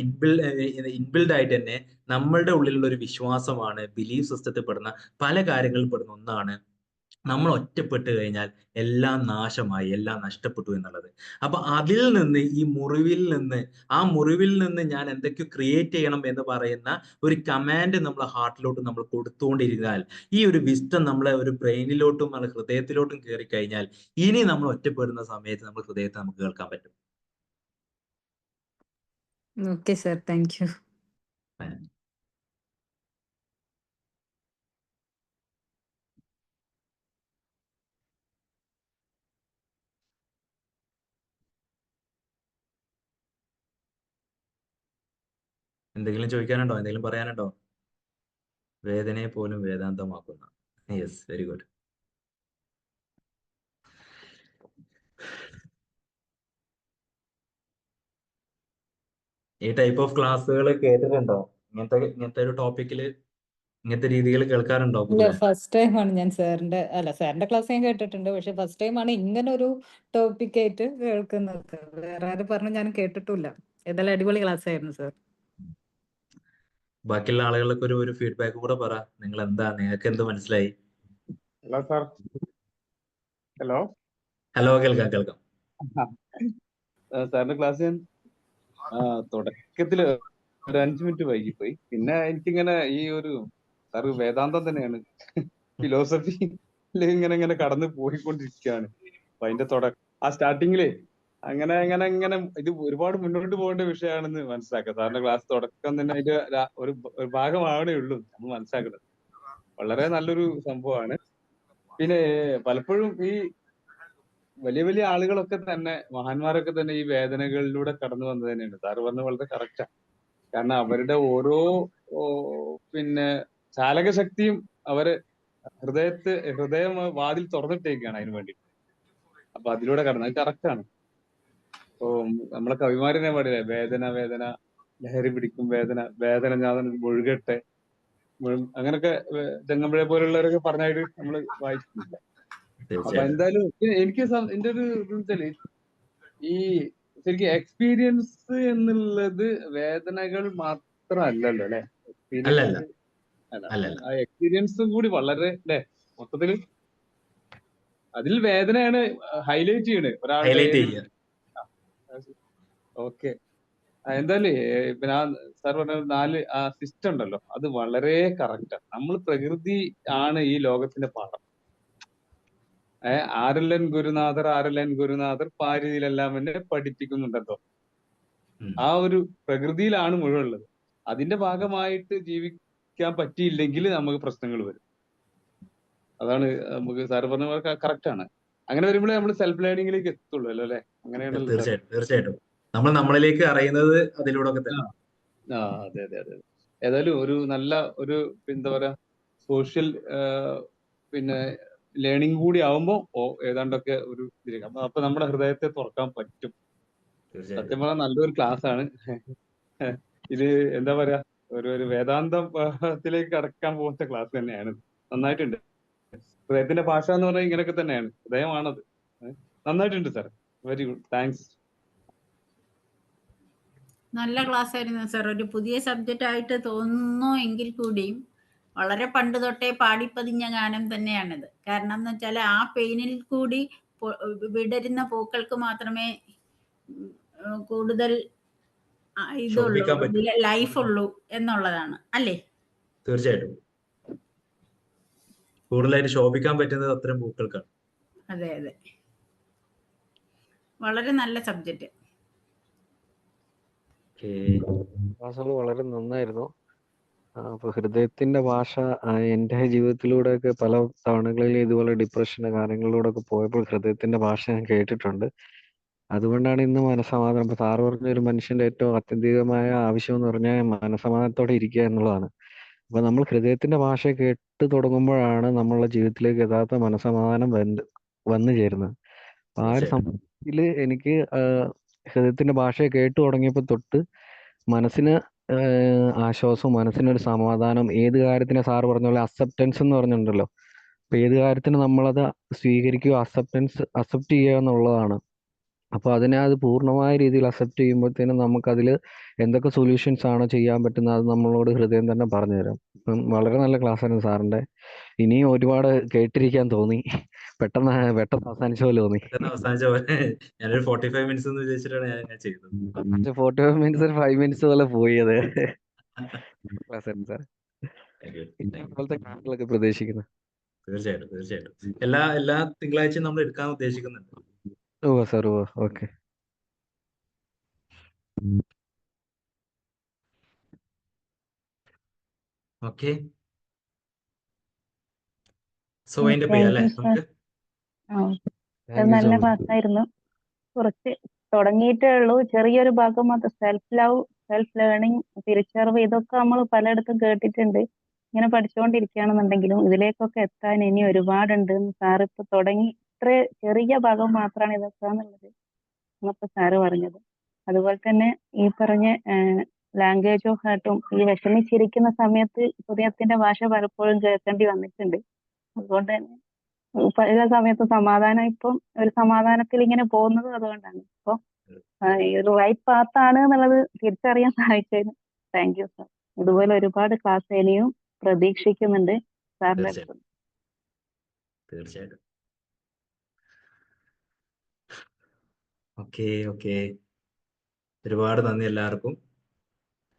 ഇൻബിൽഡ് ആയിട്ട് തന്നെ നമ്മളുടെ ഉള്ളിലുള്ള ഒരു വിശ്വാസമാണ് ബിലീഫ് സിസ്റ്റത്തിൽ പെടുന്ന പല കാര്യങ്ങളിൽ പെടുന്ന ഒന്നാണ് നമ്മൾ ഒറ്റപ്പെട്ട് കഴിഞ്ഞാൽ എല്ലാം നാശമായി, എല്ലാം നഷ്ടപ്പെട്ടു എന്നുള്ളത്. അപ്പൊ അതിൽ നിന്ന്, ഈ മുറിവിൽ നിന്ന് ഞാൻ എന്തൊക്കെയോ ക്രിയേറ്റ് ചെയ്യണം എന്ന് പറയുന്ന ഒരു കമാൻഡ് നമ്മളെ ഹാർട്ടിലോട്ട് നമ്മൾ കൊടുത്തുകൊണ്ടിരുന്നാൽ, ഈ ഒരു വിസ്റ്റം നമ്മളെ ഒരു ബ്രെയിനിലോട്ടും നമ്മുടെ ഹൃദയത്തിലോട്ടും കയറി കഴിഞ്ഞാൽ, ഇനി നമ്മൾ ഒറ്റപ്പെടുന്ന സമയത്ത് നമ്മൾ ഹൃദയത്തെ നമുക്ക് കേൾക്കാൻ പറ്റും. Okay sir, thank you. എന്തെങ്കിലും ചോദിക്കാനുണ്ടോ? എന്തെങ്കിലും പറയാനുണ്ടോ? വേദനയെ പോലും വേദാന്തമാക്കുന്ന. Yes, very good. ഈ ടൈപ്പ് ഓഫ് ക്ലാസ്സുകൾ കേട്ടിട്ടുണ്ടോ? ഇങ്ങനത്തെ ഒരു ടോപ്പിക്കില് ഇങ്ങനത്തെ രീതികൾ കേൾക്കാറുണ്ടോ ഇല്ല, പൊതുവെ? ഫസ്റ്റ് ടൈമാണ് ഞാൻ സാറിന്റെ ക്ലാസ് ഞാൻ കേട്ടിട്ടുണ്ട്. പക്ഷെ ഫസ്റ്റ് ടൈമാണ് ഇങ്ങനെ ഒരു ടോപ്പിക് ആയിട്ട് കേൾക്കുന്നത്. വേറെ ആരും പറഞ്ഞു ഞാൻ കേട്ടിട്ടില്ല. ഏതായാലും അടിപൊളി ക്ലാസ് ആയിരുന്നു സർ. ബാക്കിയുള്ള ആളുകൾക്ക് ഒരു ഫീഡ്ബാക്ക് കൂടെ പറ. നിങ്ങൾക്ക് എന്ത് മനസ്സിലായി? Hello sir. ഹലോ ഹലോ, കേൾക്കാം. സാറിന്റെ ക്ലാസ് ഞാൻ തുടക്കത്തില് ഒരു 5 മിനിറ്റ് വൈകിപ്പോയി. പിന്നെ എനിക്കിങ്ങനെ ഈ ഒരു സാറ് വേദാന്തം തന്നെയാണ്, ഫിലോസഫി ഇങ്ങനെ കടന്നു പോയിക്കൊണ്ടിരിക്കുകയാണ്. അപ്പൊ അതിന്റെ സ്റ്റാർട്ടിങ്ങില് അങ്ങനെ ഇത് ഒരുപാട് മുന്നോട്ട് പോകേണ്ട വിഷയമാണെന്ന് മനസ്സിലാക്കുക. സാറിന്റെ ക്ലാസ് തുടക്കം തന്നെ അതിന്റെ ഒരു ഭാഗമാവണേ ഉള്ളൂ നമ്മൾ മനസ്സിലാക്കുന്നത്. വളരെ നല്ലൊരു സംഭവമാണ്. പിന്നെ പലപ്പോഴും ഈ വലിയ ആളുകളൊക്കെ തന്നെ, മഹാന്മാരൊക്കെ തന്നെ ഈ വേദനകളിലൂടെ കടന്നു വന്നത് തന്നെയാണ്. സാറ് പറഞ്ഞത് വളരെ കറക്റ്റാ. കാരണം അവരുടെ ഓരോ പിന്നെ ചാലകശക്തിയും അവര് ഹൃദയം വാതിൽ തുറന്നിട്ടേക്കാണ് അതിനു വേണ്ടി. അപ്പൊ അതിലൂടെ കടന്നു, അത് കറക്റ്റാണ്. ഇപ്പൊ നമ്മളെ കവിമാരനെ പാടില്ലേ, വേദന ലഹരി പിടിക്കും വേദന ഞാൻ മുഴുകട്ടെ, അങ്ങനൊക്കെ ചെങ്ങമ്പുഴ പോലുള്ളവരൊക്കെ പറഞ്ഞായിട്ട് നമ്മൾ വായിച്ചിട്ടില്ല. അപ്പൊ എന്തായാലും എനിക്ക് എന്റെ ഒരു ഇത് വെച്ചാല്, ഈ ശരിക്കും എക്സ്പീരിയൻസ് എന്നുള്ളത് വേദനകൾ മാത്രമല്ലല്ലോ അല്ലെ? ആ എക്സ്പീരിയൻസും കൂടി വളരെ അല്ലെ, മൊത്തത്തില് അതിൽ വേദനയാണ് ഹൈലൈറ്റ് ചെയ്യണേ ഒരാളുടെ. ഓക്കെ, എന്തായാലും പിന്നെ സാർ പറഞ്ഞ 4 സിസ്റ്റം ഉണ്ടല്ലോ, അത് വളരെ കറക്റ്റാണ്. നമ്മൾ പ്രകൃതി ആണ് ഈ ലോകത്തിന്റെ പാഠം. ആരല്ലൻ ഗുരുനാഥർ പാരിതിയിലെല്ലാം എന്നെ പഠിപ്പിക്കുന്നുണ്ടല്ലോ. ആ ഒരു പ്രകൃതിയിലാണ് മുഴുവൻ ഉള്ളത്. അതിന്റെ ഭാഗമായിട്ട് ജീവിക്കാൻ പറ്റിയില്ലെങ്കിൽ നമുക്ക് പ്രശ്നങ്ങൾ വരും. അതാണ് നമുക്ക് സാറ് പറഞ്ഞ കറക്റ്റ് ആണ്. അങ്ങനെ വരുമ്പോഴേ നമ്മൾ സെൽഫ് ലേണിംഗിലേക്ക് എത്തുള്ളൂ അല്ലേ? അങ്ങനെയാണല്ലോ. തീർച്ചയായിട്ടും നമ്മൾ നമ്മളിലേക്ക് അറിയുന്നത് അതിലൂടെ ഒക്കെ തന്നെ. അതെ. ഏതായാലും ഒരു നല്ല ഒരു എന്താ പറയാ, സോഷ്യൽ പിന്നെ ലേണിംഗ് കൂടി ആവുമ്പോ ഏതാണ്ടൊക്കെ ഒരു ഇതിലേക്ക് അപ്പൊ നമ്മുടെ ഹൃദയത്തെ തുറക്കാൻ പറ്റും. സത്യം പറഞ്ഞാൽ നല്ലൊരു ക്ലാസ് ആണ് ഇത്. എന്താ പറയാ, ഒരു വേദാന്തത്തിലേക്ക് കടക്കാൻ പോകുന്ന ക്ലാസ് തന്നെയാണ്. നന്നായിട്ടുണ്ട്. ഹൃദയത്തിന്റെ ഭാഷ എന്ന് പറഞ്ഞാൽ ഇങ്ങനെയൊക്കെ തന്നെയാണ്, ഹൃദയമാണത്. നന്നായിട്ടുണ്ട് സാർ, വെരി ഗുഡ്, താങ്ക്സ്. നല്ല ക്ലാസ് ആയിരുന്നു സാർ. ഒരു പുതിയ സബ്ജക്റ്റ് ആയിട്ട് തോന്നുന്നു എങ്കിൽ കൂടിയും വളരെ പണ്ട് തൊട്ടേ പാടിപ്പതിഞ്ഞ ഗാനം തന്നെയാണിത്. കാരണം എന്ന് വെച്ചാൽ ആ പെയിനിൽ കൂടി വിടരുന്ന പൂക്കൾക്ക് മാത്രമേ കൂടുതൽ ഇതുള്ളൂ, ലൈഫ് ഉള്ളൂ എന്നുള്ളതാണ് അല്ലേ? തീർച്ചയായിട്ടും കൂടുതലായിട്ട് ശോഭിക്കാൻ പറ്റുന്നത് അത്തരം പൂക്കൾക്കാണ്. അതെ, വളരെ നല്ല സബ്ജക്റ്റ്. ക്ലാസ്സുകൾ വളരെ നന്നായിരുന്നു. അപ്പൊ ഹൃദയത്തിന്റെ ഭാഷ എൻ്റെ ജീവിതത്തിലൂടെ ഒക്കെ പല തവണകളിൽ ഇതുപോലെ ഡിപ്രഷന്റെ കാര്യങ്ങളിലൂടെ ഒക്കെ പോയപ്പോൾ ഹൃദയത്തിന്റെ ഭാഷ ഞാൻ കേട്ടിട്ടുണ്ട്. അതുകൊണ്ടാണ് ഇന്ന് മനസ്സമാധാനം. ഇപ്പൊ സാറ് പറഞ്ഞ ഒരു മനുഷ്യന്റെ ഏറ്റവും അത്യന്തികമായ ആവശ്യം എന്ന് പറഞ്ഞാൽ മനസ്സമാധാനത്തോടെ ഇരിക്കുക എന്നുള്ളതാണ്. അപ്പൊ നമ്മൾ ഹൃദയത്തിന്റെ ഭാഷ കേട്ട് തുടങ്ങുമ്പോഴാണ് നമ്മളുടെ ജീവിതത്തിലേക്ക് യഥാർത്ഥ മനസ്സമാധാനം വന്നു ചേരുന്നത്. അപ്പൊ ആ ഒരു സമയത്തില് എനിക്ക് ഹൃദയത്തിന്റെ ഭാഷ കേട്ടു തുടങ്ങിയപ്പോൾ തൊട്ട് മനസ്സിന് ആശ്വാസവും മനസ്സിനൊരു സമാധാനം, ഏത് കാര്യത്തിനെ സാറ് പറഞ്ഞ പോലെ അക്സെപ്റ്റൻസ് എന്ന് പറഞ്ഞിട്ടുണ്ടല്ലോ. അപ്പൊ ഏത് കാര്യത്തിന് നമ്മളത് സ്വീകരിക്കുകയോ അക്സെപ്റ്റ് ചെയ്യുക എന്നുള്ളതാണ് അപ്പോൾ അതിനെ അത് പൂർണ്ണമായ രീതിയിൽ അക്സെപ്റ്റ് ചെയ്യുമ്പോഴത്തേനും നമുക്കതിൽ എന്തൊക്കെ സൊല്യൂഷൻസ് ആണോ ചെയ്യാൻ പറ്റുന്നത് അത് നമ്മളോട് ഹൃദയം തന്നെ പറഞ്ഞു തരാം. ഇപ്പം വളരെ നല്ല ക്ലാസ് ആയിരുന്നു സാറിൻ്റെ. ഇനിയും ഒരുപാട് കേട്ടിരിക്കാൻ തോന്നി. പെട്ടെന്ന് അവസാനിച്ച പോലെ തോന്നി. പെട്ടെന്ന് അവസാനിച്ച പോലെ ഞാനൊരു 45 മിനിറ്റ്സ് എന്ന് വിചാരിച്ചിട്ടാണ് ഞാൻ ചെയ്തത്. 45 മിനിറ്റ്സ് 5 മിനിറ്റ്സ് പോലെ പോയി. അത് ക്ലാസ് ആയിരുന്നു സാർ. Thank you. ഇനി Thank you. അതുപോലത്തെ ക്ലാസ്സുകളൊക്കെ പ്രതീക്ഷിക്കുന്നു. തീർച്ചയായിട്ടും എല്ലാ തിങ്കളാഴ്ചയും നമ്മൾ എടുക്കാൻ ഉദ്ദേശിക്കുന്നുണ്ട്. ഓ സാർ, ഓ ഓക്കെ. ഓക്കെ, സോ അതിന്റെ പേര് അല്ലേ നമുക്ക്. അത് നല്ല ക്ലാസ് ആയിരുന്നു. കുറച്ച് തുടങ്ങിയിട്ടേ ഉള്ളൂ. ചെറിയൊരു ഭാഗം മാത്രം സെൽഫ് ലവ്, സെൽഫ് ലേണിംഗ്, തിരിച്ചറിവ്, ഇതൊക്കെ നമ്മൾ പലയിടത്തും കേട്ടിട്ടുണ്ട്. ഇങ്ങനെ പഠിച്ചുകൊണ്ടിരിക്കുകയാണെന്നുണ്ടെങ്കിലും ഇതിലേക്കൊക്കെ എത്താൻ ഇനി ഒരുപാടുണ്ട്. സാറ് ഇപ്പൊ തുടങ്ങി ഇത്ര ചെറിയ ഭാഗം മാത്രമാണ് ഇതൊക്കെ എന്നുള്ളത് എന്നൊക്കെ സാറ് പറഞ്ഞത്. അതുപോലെ തന്നെ ഈ പറഞ്ഞ ലാംഗ്വേജ് ഓഫ് ഹാർട്ടും ഈ വിഷമിച്ചിരിക്കുന്ന സമയത്ത് ഹൃദയത്തിന്റെ ഭാഷ പലപ്പോഴും കേൾക്കേണ്ടി വന്നിട്ടുണ്ട്. അതുകൊണ്ട് തന്നെ പല സമയത്ത് സമാധാനം, ഇപ്പം ഒരു സമാധാനത്തിൽ ഇങ്ങനെ പോകുന്നത് അതുകൊണ്ടാണ്. ഇപ്പൊ ഈ ഒരു റൈറ്റ് പാത്താണ് എന്നുള്ളത് തിരിച്ചറിയാൻ സഹായിച്ചതിന് താങ്ക് യു സാർ. ഇതുപോലെ ഒരുപാട് ക്ലാസ് ഇനിയും പ്രതീക്ഷിക്കുന്നുണ്ട് സാറിന്റെ അടുത്ത്. തീർച്ചയായിട്ടും. ഓക്കെ, ഒരുപാട് നന്ദി എല്ലാവർക്കും.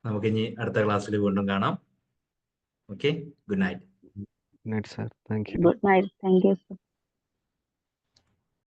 നമുക്കിനി അടുത്ത ക്ലാസ്സിൽ വീണ്ടും കാണാം. Okay, good night. Good night sir. Thank you. Good night. Thank you sir.